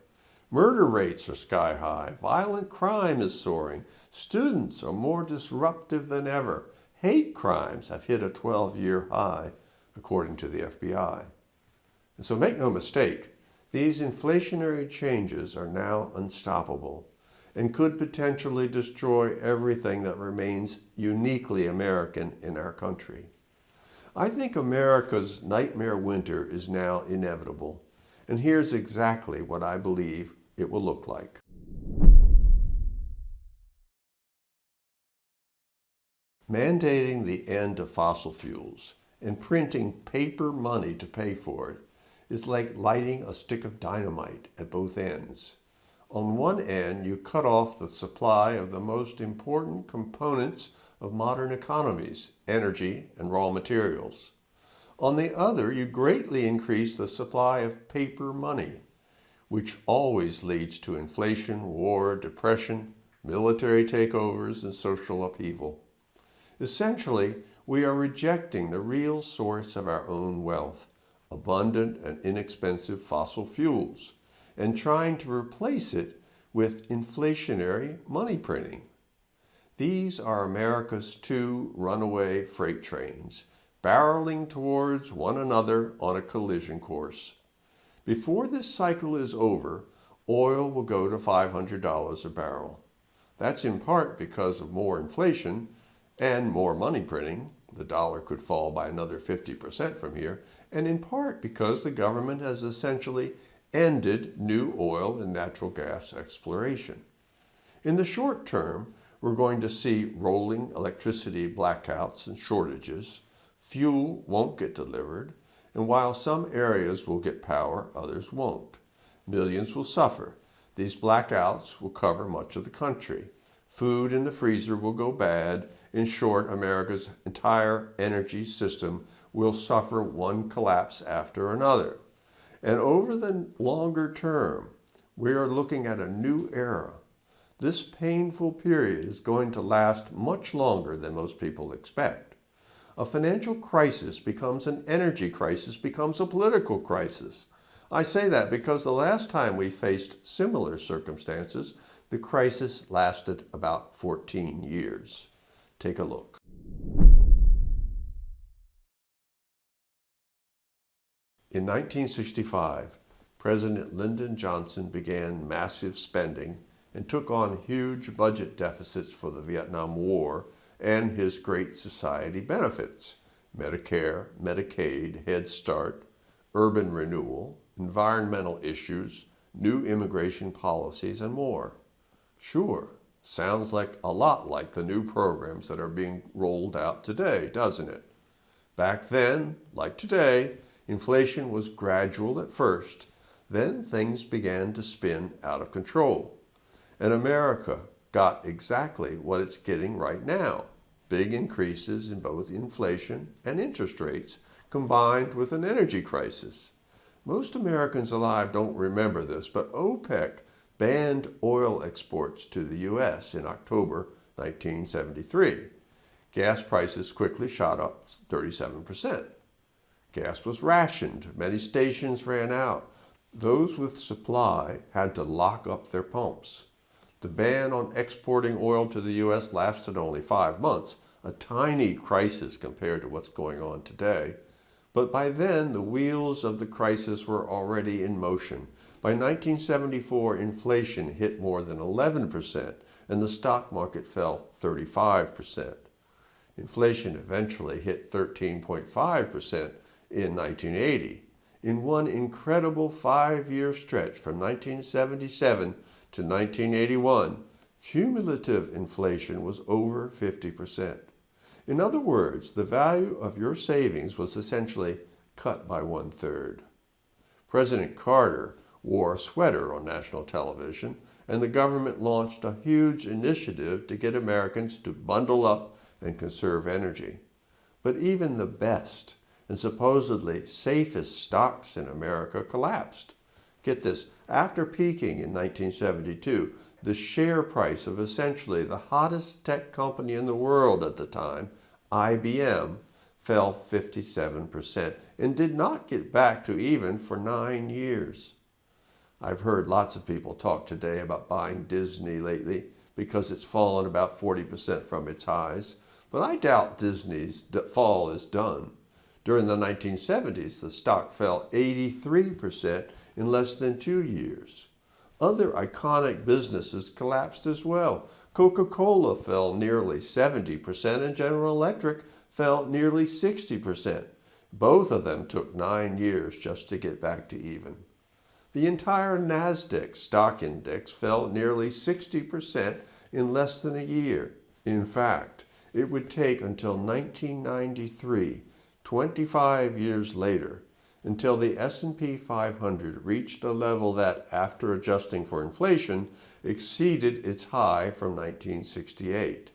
Murder rates are sky high. Violent crime is soaring. Students are more disruptive than ever. Hate crimes have hit a 12-year high, according to the FBI. And so make no mistake, these inflationary changes are now unstoppable and could potentially destroy everything that remains uniquely American in our country. I think America's nightmare winter is now inevitable, and here's exactly what I believe it will look like. Mandating the end of fossil fuels and printing paper money to pay for it is like lighting a stick of dynamite at both ends. On one end, you cut off the supply of the most important components of modern economies, energy and raw materials. On the other, you greatly increase the supply of paper money, which always leads to inflation, war, depression, military takeovers, and social upheaval. Essentially, we are rejecting the real source of our own wealth, abundant and inexpensive fossil fuels, and trying to replace it with inflationary money printing. These are America's two runaway freight trains, barreling towards one another on a collision course. Before this cycle is over, oil will go to $500 a barrel. That's in part because of more inflation and more money printing. The dollar could fall by another 50% from here, and in part because the government has essentially ended new oil and natural gas exploration. In the short term, we're going to see rolling electricity blackouts and shortages. Fuel won't get delivered, and while some areas will get power, others won't. Millions will suffer. These blackouts will cover much of the country. Food in the freezer will go bad. In short, America's entire energy system will suffer one collapse after another. And over the longer term, we are looking at a new era. This painful period is going to last much longer than most people expect. A financial crisis becomes an energy crisis, becomes a political crisis. I say that because the last time we faced similar circumstances, the crisis lasted about 14 years. Take a look. In 1965, President Lyndon Johnson began massive spending and took on huge budget deficits for the Vietnam War and his Great Society benefits: Medicare, Medicaid, Head Start, urban renewal, environmental issues, new immigration policies, and more. Sure, sounds like a lot like the new programs that are being rolled out today, doesn't it? Back then, like today, inflation was gradual at first, then things began to spin out of control. And America got exactly what it's getting right now: big increases in both inflation and interest rates, combined with an energy crisis. Most Americans alive don't remember this, but OPEC banned oil exports to the U.S. in October 1973. Gas prices quickly shot up 37%. Gas was rationed. Many stations ran out. Those with supply had to lock up their pumps. The ban on exporting oil to the U.S. lasted only 5 months, a tiny crisis compared to what's going on today. But by then, the wheels of the crisis were already in motion. By 1974, inflation hit more than 11%, and the stock market fell 35%. Inflation eventually hit 13.5% in 1980. In one incredible 5-year stretch from 1977 to 1981, cumulative inflation was over 50%. In other words, the value of your savings was essentially cut by 1/3. President Carter wore a sweater on national television, and the government launched a huge initiative to get Americans to bundle up and conserve energy. But even the best and supposedly safest stocks in America collapsed. Get this, after peaking in 1972, the share price of essentially the hottest tech company in the world at the time, IBM, fell 57% and did not get back to even for 9 years. I've heard lots of people talk today about buying Disney lately because it's fallen about 40% from its highs, but I doubt Disney's fall is done. During the 1970s, the stock fell 83% in less than 2 years. Other iconic businesses collapsed as well. Coca-Cola fell nearly 70% and General Electric fell nearly 60%. Both of them took 9 years just to get back to even. The entire NASDAQ stock index fell nearly 60% in less than a year. In fact, it would take until 1993, 25 years later, until the S&P 500 reached a level that, after adjusting for inflation, exceeded its high from 1968.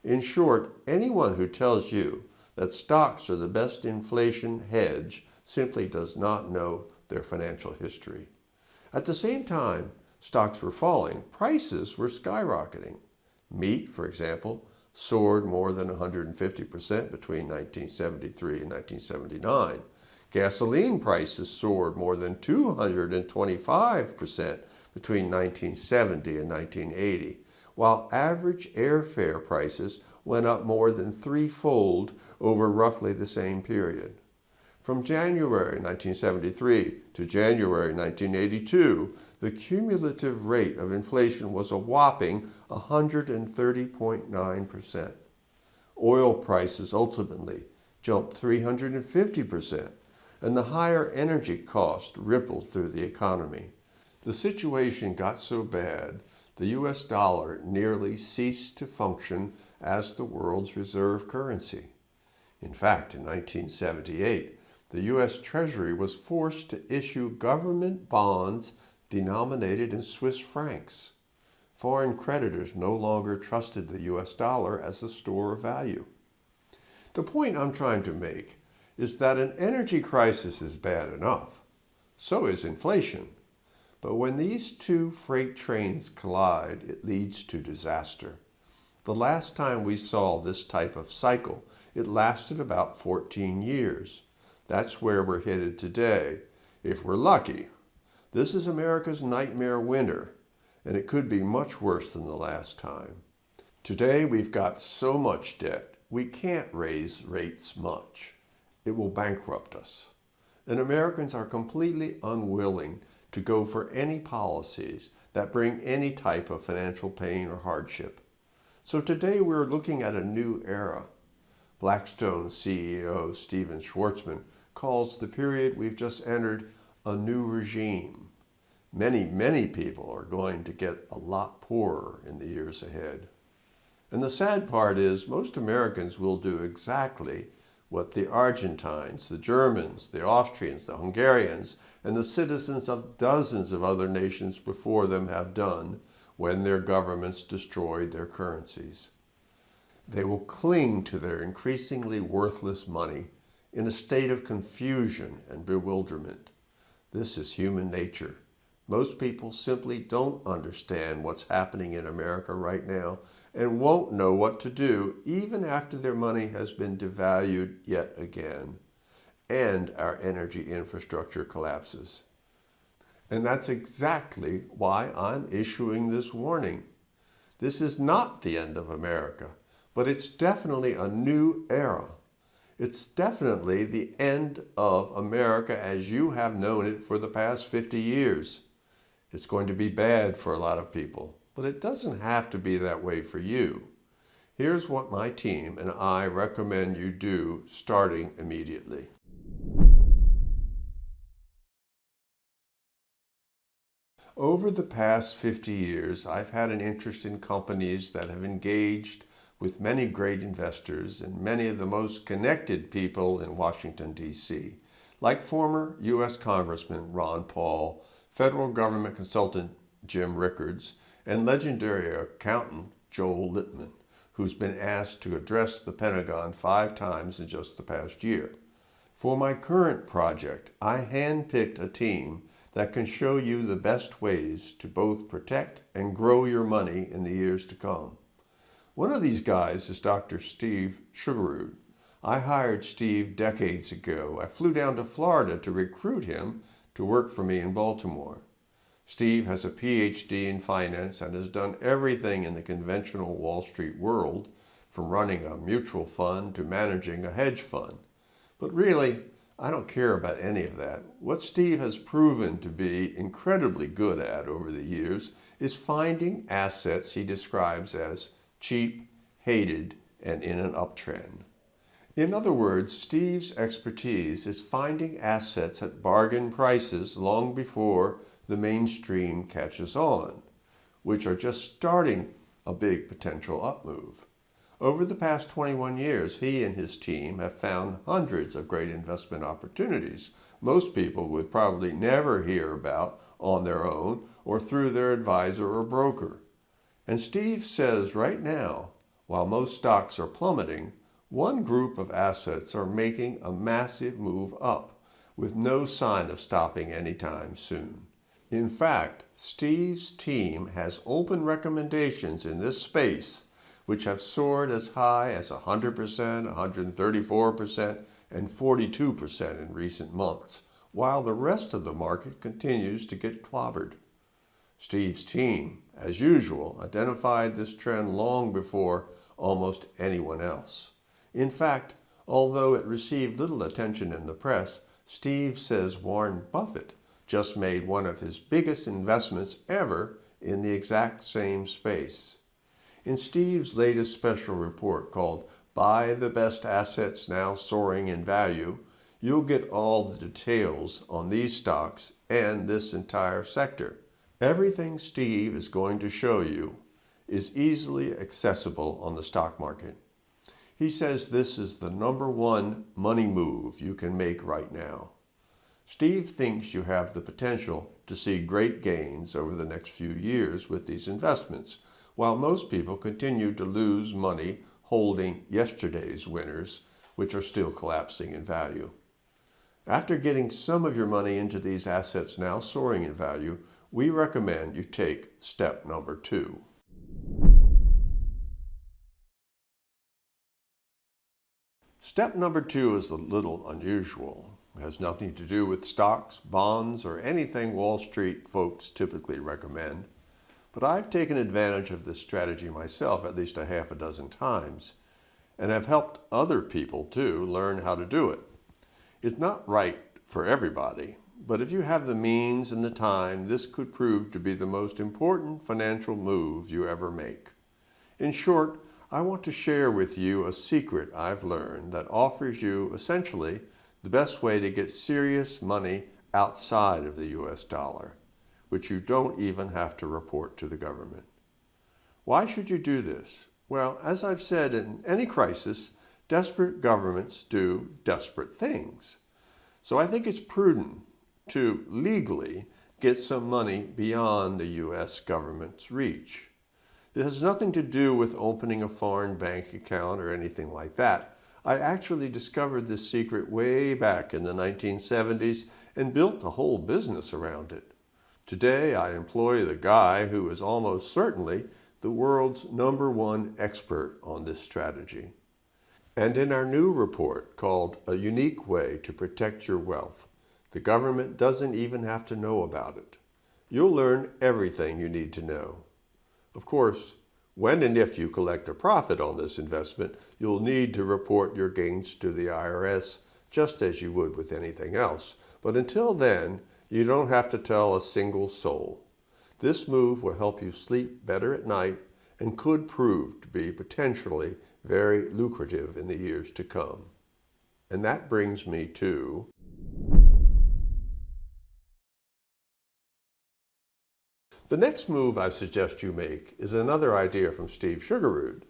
In short, anyone who tells you that stocks are the best inflation hedge simply does not know their financial history. At the same time stocks were falling, prices were skyrocketing. Meat, for example, soared more than 150% between 1973 and 1979. Gasoline prices soared more than 225% between 1970 and 1980, while average airfare prices went up more than threefold over roughly the same period. From January 1973 to January 1982, the cumulative rate of inflation was a whopping 130.9%. Oil prices ultimately jumped 350%, and the higher energy cost rippled through the economy. The situation got so bad, the US dollar nearly ceased to function as the world's reserve currency. In fact, in 1978, the US Treasury was forced to issue government bonds denominated in Swiss francs. Foreign creditors no longer trusted the US dollar as a store of value. The point I'm trying to make is that an energy crisis is bad enough. So is inflation. But when these two freight trains collide, it leads to disaster. The last time we saw this type of cycle, it lasted about 14 years. That's where we're headed today, if we're lucky. This is America's nightmare winter, and it could be much worse than the last time. Today we've got so much debt, we can't raise rates much. It will bankrupt us. And Americans are completely unwilling to go for any policies that bring any type of financial pain or hardship. So today we're looking at a new era. Blackstone CEO Stephen Schwarzman calls the period we've just entered a new regime. Many people are going to get a lot poorer in the years ahead. And the sad part is most Americans will do exactly what the Argentines, the Germans, the Austrians, the Hungarians, and the citizens of dozens of other nations before them have done when their governments destroyed their currencies. They will cling to their increasingly worthless money in a state of confusion and bewilderment. This is human nature. Most people simply don't understand what's happening in America right now and won't know what to do even after their money has been devalued yet again and our energy infrastructure collapses. And that's exactly why I'm issuing this warning. This is not the end of America, but it's definitely a new era. It's definitely the end of America as you have known it for the past 50 years. It's going to be bad for a lot of people. But it doesn't have to be that way for you. Here's what my team and I recommend you do starting immediately. Over the past 50 years, I've had an interest in companies that have engaged with many great investors and many of the most connected people in Washington, D.C., like former U.S. Congressman Ron Paul, federal government consultant Jim Rickards, and legendary accountant Joel Littman, who's been asked to address the Pentagon 5 times in just the past year. For my current project, I handpicked a team that can show you the best ways to both protect and grow your money in the years to come. One of these guys is Dr. Steve Sugarud. I hired Steve decades ago. I flew down to Florida to recruit him to work for me in Baltimore. Steve has a PhD in finance and has done everything in the conventional Wall Street world, from running a mutual fund to managing a hedge fund. But really, I don't care about any of that. What Steve has proven to be incredibly good at over the years is finding assets he describes as cheap, hated, and in an uptrend. In other words, Steve's expertise is finding assets at bargain prices long before the mainstream catches on, which are just starting a big potential upmove. Over the past 21 years, he and his team have found hundreds of great investment opportunities most people would probably never hear about on their own or through their advisor or broker. And Steve says right now, while most stocks are plummeting, one group of assets are making a massive move up, with no sign of stopping anytime soon. In fact, Steve's team has open recommendations in this space which have soared as high as 100%, 134%, and 42% in recent months, while the rest of the market continues to get clobbered. Steve's team, as usual, identified this trend long before almost anyone else. In fact, although it received little attention in the press, Steve says Warren Buffett just made one of his biggest investments ever in the exact same space. In Steve's latest special report called Buy the Best Assets Now Soaring in Value, you'll get all the details on these stocks and this entire sector. Everything Steve is going to show you is easily accessible on the stock market. He says this is the #1 money move you can make right now. Steve thinks you have the potential to see great gains over the next few years with these investments, while most people continue to lose money holding yesterday's winners, which are still collapsing in value. After getting some of your money into these assets now soaring in value, we recommend you take step number 2. Step number 2 is a little unusual. It has nothing to do with stocks, bonds, or anything Wall Street folks typically recommend. But I've taken advantage of this strategy myself at least a half a dozen times, and have helped other people too learn how to do it. It's not right for everybody, but if you have the means and the time, this could prove to be the most important financial move you ever make. In short, I want to share with you a secret I've learned that offers you essentially the best way to get serious money outside of the US dollar, which you don't even have to report to the government. Why should you do this? Well, as I've said, in any crisis, desperate governments do desperate things. So I think it's prudent to legally get some money beyond the US government's reach. It has nothing to do with opening a foreign bank account or anything like that. I actually discovered this secret way back in the 1970s and built a whole business around it. Today, I employ the guy who is almost certainly the world's #1 expert on this strategy. And in our new report called A Unique Way to Protect Your Wealth, the government doesn't even have to know about it. You'll learn everything you need to know. Of course, when and if you collect a profit on this investment, you'll need to report your gains to the IRS just as you would with anything else. But until then, you don't have to tell a single soul. This move will help you sleep better at night and could prove to be potentially very lucrative in the years to come. And that brings me to the next move I suggest you make is another idea from Steve Sugarrood.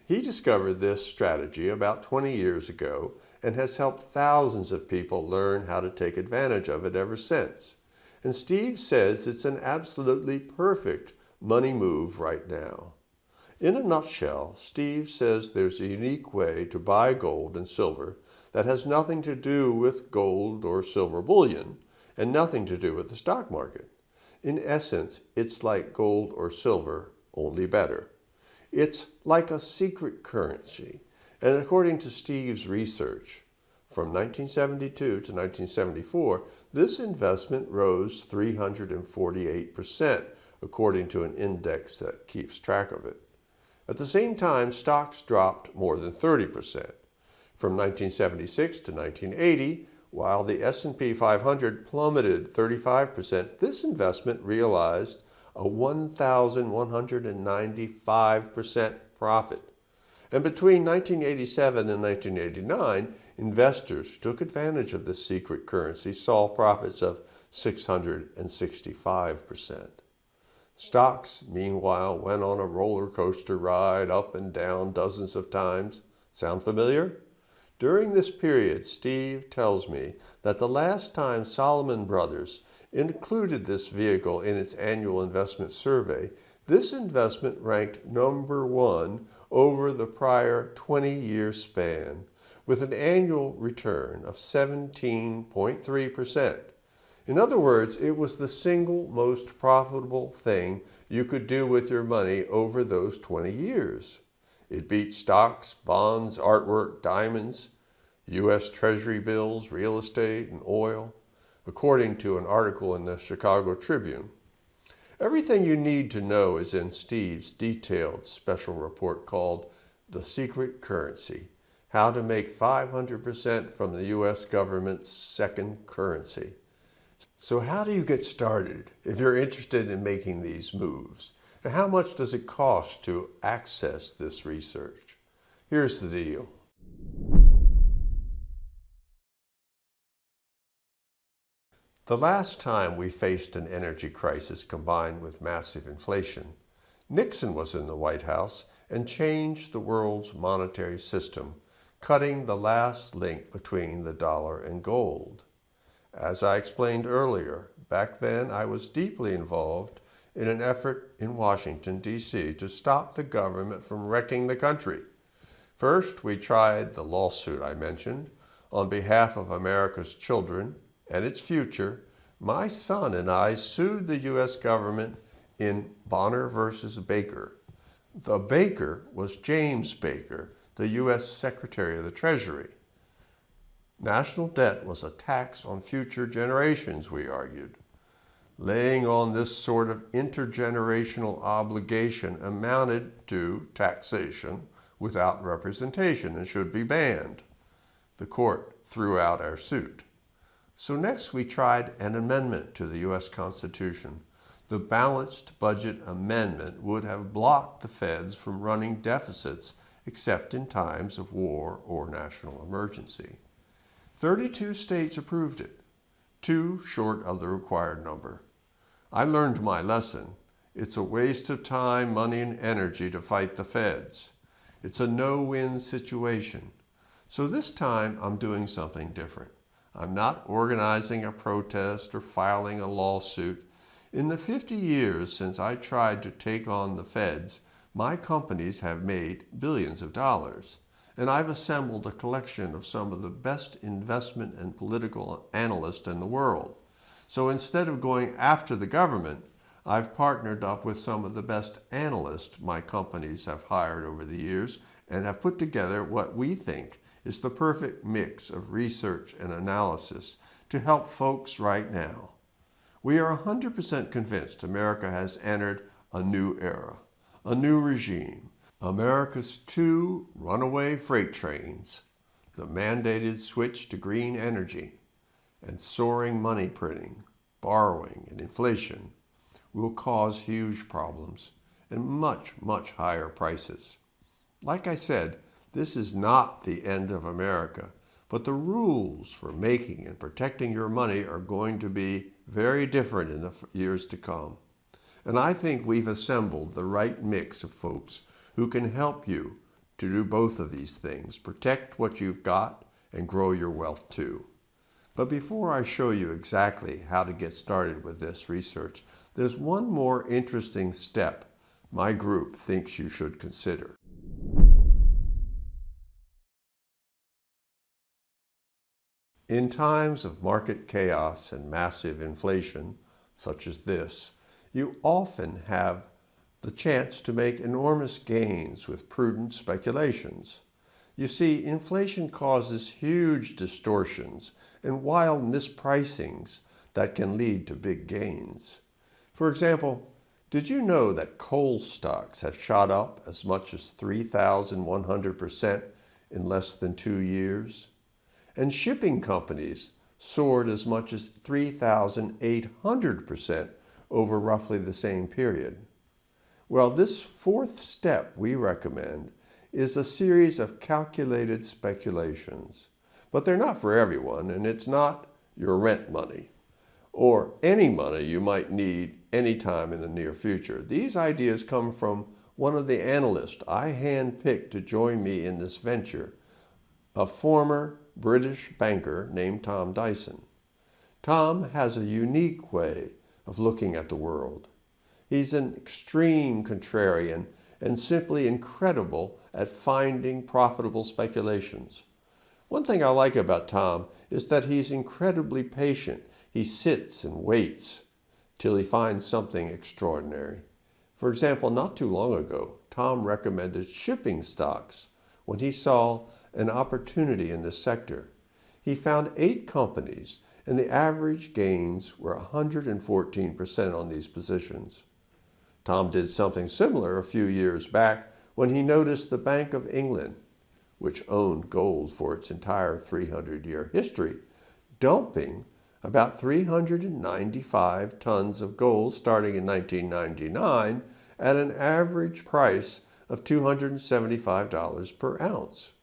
He discovered this strategy about 20 years ago and has helped thousands of people learn how to take advantage of it ever since. And Steve says it's an absolutely perfect money move right now. In a nutshell, Steve says there's a unique way to buy gold and silver that has nothing to do with gold or silver bullion and nothing to do with the stock market. In essence, it's like gold or silver, only better. It's like a secret currency, and according to Steve's research, from 1972 to 1974, this investment rose 348%, according to an index that keeps track of it. At the same time, stocks dropped more than 30%. From 1976 to 1980, while the S&P 500 plummeted 35%, this investment realized a 1,195% profit. And between 1987 and 1989, investors took advantage of this secret currency, saw profits of 665%. Stocks, meanwhile, went on a roller coaster ride up and down dozens of times. Sound familiar? During this period, Steve tells me that the last time Salomon Brothers included this vehicle in its annual investment survey, this investment ranked number one over the prior 20-year span, with an annual return of 17.3%. In other words, it was the single most profitable thing you could do with your money over those 20 years. It beat stocks, bonds, artwork, diamonds, U.S. Treasury bills, real estate, and oil, according to an article in the Chicago Tribune. Everything you need to know is in Steve's detailed special report called The Secret Currency: How to Make 500% from the U.S. Government's Second Currency. So how do you get started if you're interested in making these moves? And how much does it cost to access this research? Here's the deal. The last time we faced an energy crisis combined with massive inflation, Nixon was in the White House and changed the world's monetary system, cutting the last link between the dollar and gold. As I explained earlier, back then I was deeply involved in an effort in Washington, D.C. to stop the government from wrecking the country. First, we tried the lawsuit I mentioned. On behalf of America's children and its future, my son and I sued the U.S. government in Bonner versus Baker. The Baker was James Baker, the U.S. Secretary of the Treasury. National debt was a tax on future generations, we argued. Laying on this sort of intergenerational obligation amounted to taxation without representation and should be banned. The court threw out our suit. So next we tried an amendment to the U.S. Constitution. The Balanced Budget Amendment would have blocked the feds from running deficits except in times of war or national emergency. 32 states approved it, 2 short of the required number. I learned my lesson. It's a waste of time, money, and energy to fight the feds. It's a no-win situation. So this time I'm doing something different. I'm not organizing a protest or filing a lawsuit. In the 50 years since I tried to take on the feds, my companies have made billions of dollars. And I've assembled a collection of some of the best investment and political analysts in the world. So instead of going after the government, I've partnered up with some of the best analysts my companies have hired over the years and have put together what we think is the perfect mix of research and analysis to help folks right now. We are 100% convinced America has entered a new era, a new regime. America's 2 runaway freight trains, the mandated switch to green energy, and soaring money printing, borrowing, and inflation, will cause huge problems and much, much higher prices. Like I said, this is not the end of America, but the rules for making and protecting your money are going to be very different in the years to come. And I think we've assembled the right mix of folks who can help you to do both of these things, protect what you've got and grow your wealth too. But before I show you exactly how to get started with this research, there's one more interesting step my group thinks you should consider. In times of market chaos and massive inflation, such as this, you often have the chance to make enormous gains with prudent speculations. You see, inflation causes huge distortions and wild mispricings that can lead to big gains. For example, did you know that coal stocks have shot up as much as 3,100% in less than 2 years? And shipping companies soared as much as 3,800% over roughly the same period. Well, this fourth step we recommend is a series of calculated speculations. But they're not for everyone, and it's not your rent money or any money you might need anytime in the near future. These ideas come from one of the analysts I handpicked to join me in this venture, a former British banker named Tom Dyson. Tom has a unique way of looking at the world. He's an extreme contrarian and simply incredible at finding profitable speculations. One thing I like about Tom is that he's incredibly patient. He sits and waits till he finds something extraordinary. For example, not too long ago, Tom recommended shipping stocks when he saw an opportunity in this sector. He found 8 companies, and the average gains were 114% on these positions. Tom did something similar a few years back when he noticed the Bank of England, which owned gold for its entire 300-year history, dumping about 395 tons of gold starting in 1999 at an average price of $275 per ounce.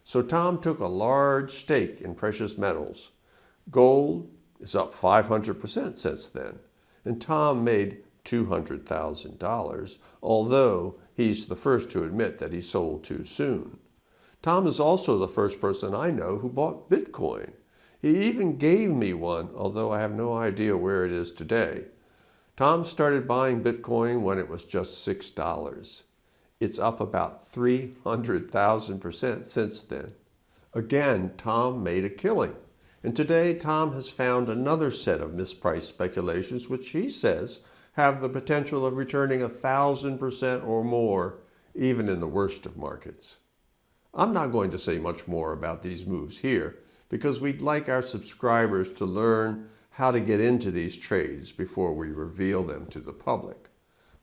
So Tom took a large stake in precious metals. Gold is up 500% since then, and Tom made $200,000, although he's the first to admit that he sold too soon. Tom is also the first person I know who bought Bitcoin. He even gave me one, although I have no idea where it is today. Tom started buying Bitcoin when it was just $6. It's up about 300,000% since then. Again, Tom made a killing. And today, Tom has found another set of mispriced speculations, which he says have the potential of returning 1,000% or more, even in the worst of markets. I'm not going to say much more about these moves here, because we'd like our subscribers to learn how to get into these trades before we reveal them to the public.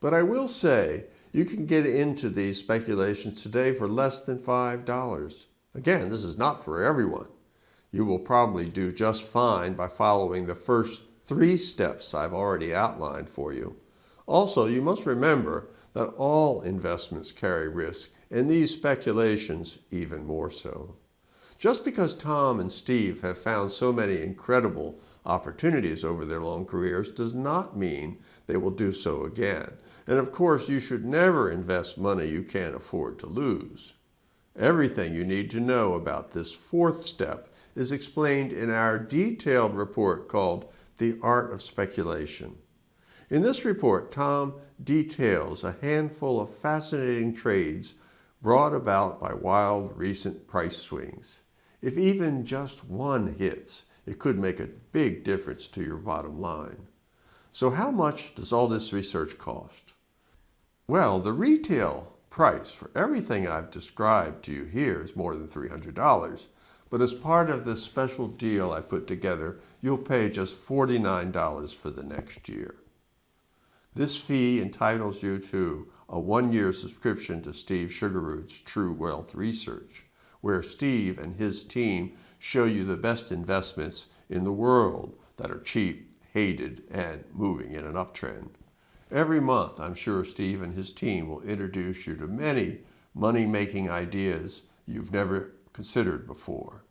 But I will say, you can get into these speculations today for less than $5. Again, this is not for everyone. You will probably do just fine by following the first 3 steps I've already outlined for you. Also, you must remember that all investments carry risk, and these speculations even more so. Just because Tom and Steve have found so many incredible opportunities over their long careers does not mean they will do so again. And of course, you should never invest money you can't afford to lose. Everything you need to know about this 4th step is explained in our detailed report called The Art of Speculation. In this report, Tom details a handful of fascinating trades brought about by wild recent price swings. If even just one hits, it could make a big difference to your bottom line. So how much does all this research cost? Well, the retail price for everything I've described to you here is more than $300, but as part of this special deal I put together, you'll pay just $49 for the next year. This fee entitles you to a 1-year subscription to Steve Sugarroot's True Wealth Research, where Steve and his team show you the best investments in the world that are cheap, hated, and moving in an uptrend. Every month, I'm sure Steve and his team will introduce you to many money-making ideas you've never considered before.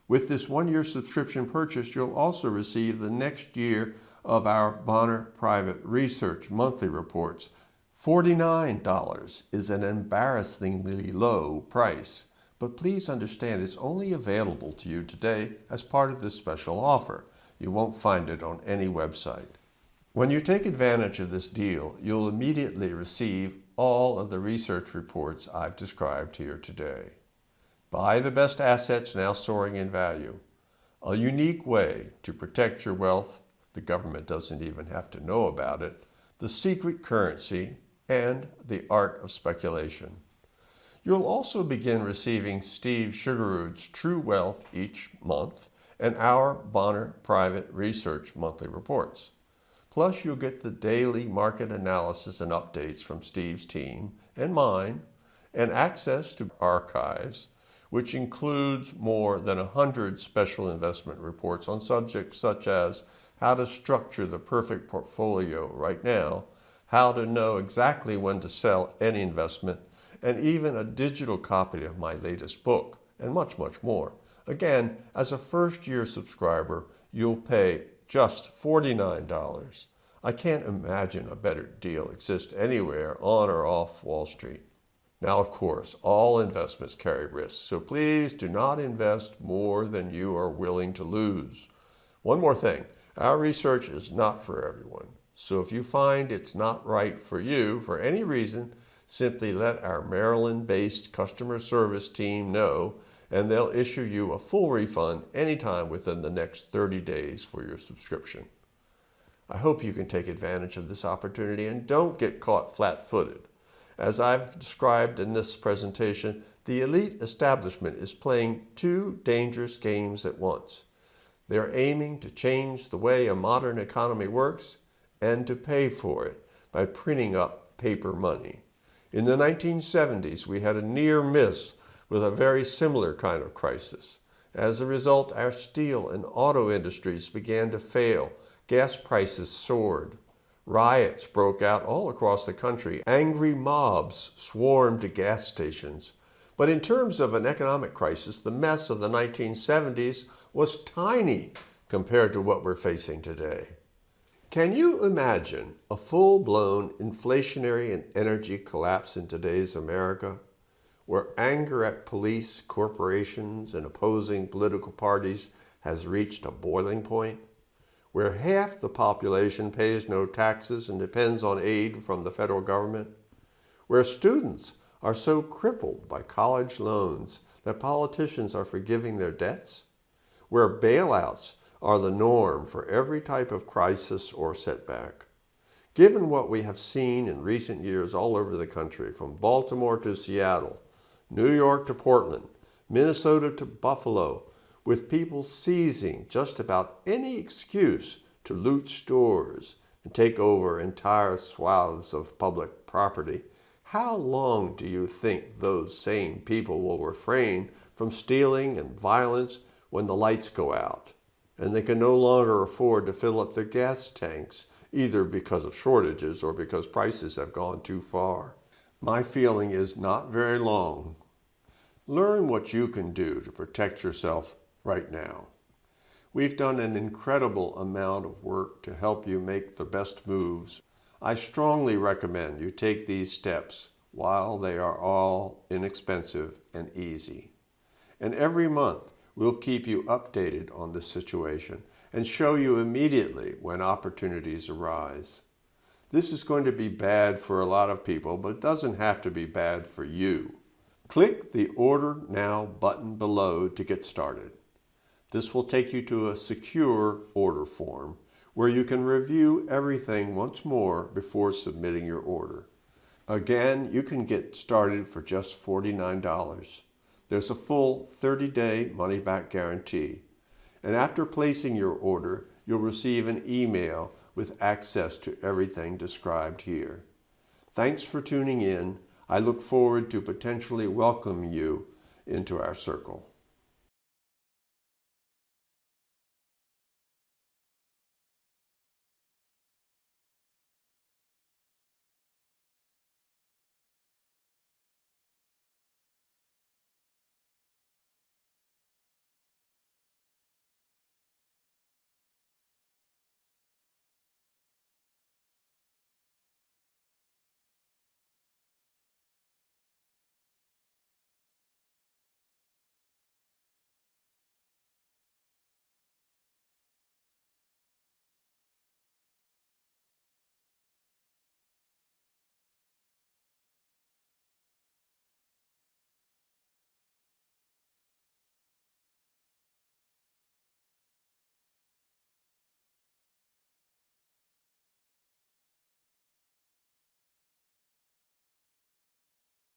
With this one-year subscription purchase, you'll also receive the next year of our Bonner Private Research monthly reports. $49 is an embarrassingly low price, but please understand it's only available to you today as part of this special offer. You won't find it on any website. When you take advantage of this deal, you'll immediately receive all of the research reports I've described here today. Buy the best assets now soaring in value. A unique way to protect your wealth. The government doesn't even have to know about it. The secret currency and the art of speculation. You'll also begin receiving Steve Sugarud's True Wealth each month and our Bonner Private Research monthly reports. Plus, you'll get the daily market analysis and updates from Steve's team and mine, and access to archives, which includes more than 100 special investment reports on subjects such as how to structure the perfect portfolio right now, how to know exactly when to sell any investment, and even a digital copy of my latest book, and much, much more. Again, as a first-year subscriber, you'll pay just $49. I can't imagine a better deal exists anywhere on or off Wall Street. Now, of course, all investments carry risks, so please do not invest more than you are willing to lose. One more thing, our research is not for everyone. So if you find it's not right for you for any reason, simply let our Maryland-based customer service team know, and they'll issue you a full refund anytime within the next 30 days for your subscription. I hope you can take advantage of this opportunity and don't get caught flat-footed. As I've described in this presentation, the elite establishment is playing two dangerous games at once. They're aiming to change the way a modern economy works and to pay for it by printing up paper money. In the 1970s, we had a near miss with a very similar kind of crisis. As a result, our steel and auto industries began to fail. Gas prices soared. Riots broke out all across the country. Angry mobs swarmed to gas stations. But in terms of an economic crisis, the mess of the 1970s was tiny compared to what we're facing today. Can you imagine a full-blown inflationary and energy collapse in today's America, where anger at police, corporations, and opposing political parties has reached a boiling point? Where half the population pays no taxes and depends on aid from the federal government? Where students are so crippled by college loans that politicians are forgiving their debts? Where bailouts are the norm for every type of crisis or setback? Given what we have seen in recent years all over the country, from Baltimore to Seattle, New York to Portland, Minnesota to Buffalo, with people seizing just about any excuse to loot stores and take over entire swaths of public property, how long do you think those same people will refrain from stealing and violence when the lights go out and they can no longer afford to fill up their gas tanks, either because of shortages or because prices have gone too far? My feeling is not very long. Learn what you can do to protect yourself right now. We've done an incredible amount of work to help you make the best moves. I strongly recommend you take these steps while they are all inexpensive and easy. And every month, we'll keep you updated on this situation and show you immediately when opportunities arise. This is going to be bad for a lot of people, but it doesn't have to be bad for you. Click the Order Now button below to get started. This will take you to a secure order form where you can review everything once more before submitting your order. Again, you can get started for just $49. There's a full 30-day money-back guarantee. And after placing your order, you'll receive an email with access to everything described here. Thanks for tuning in. I look forward to potentially welcoming you into our circle.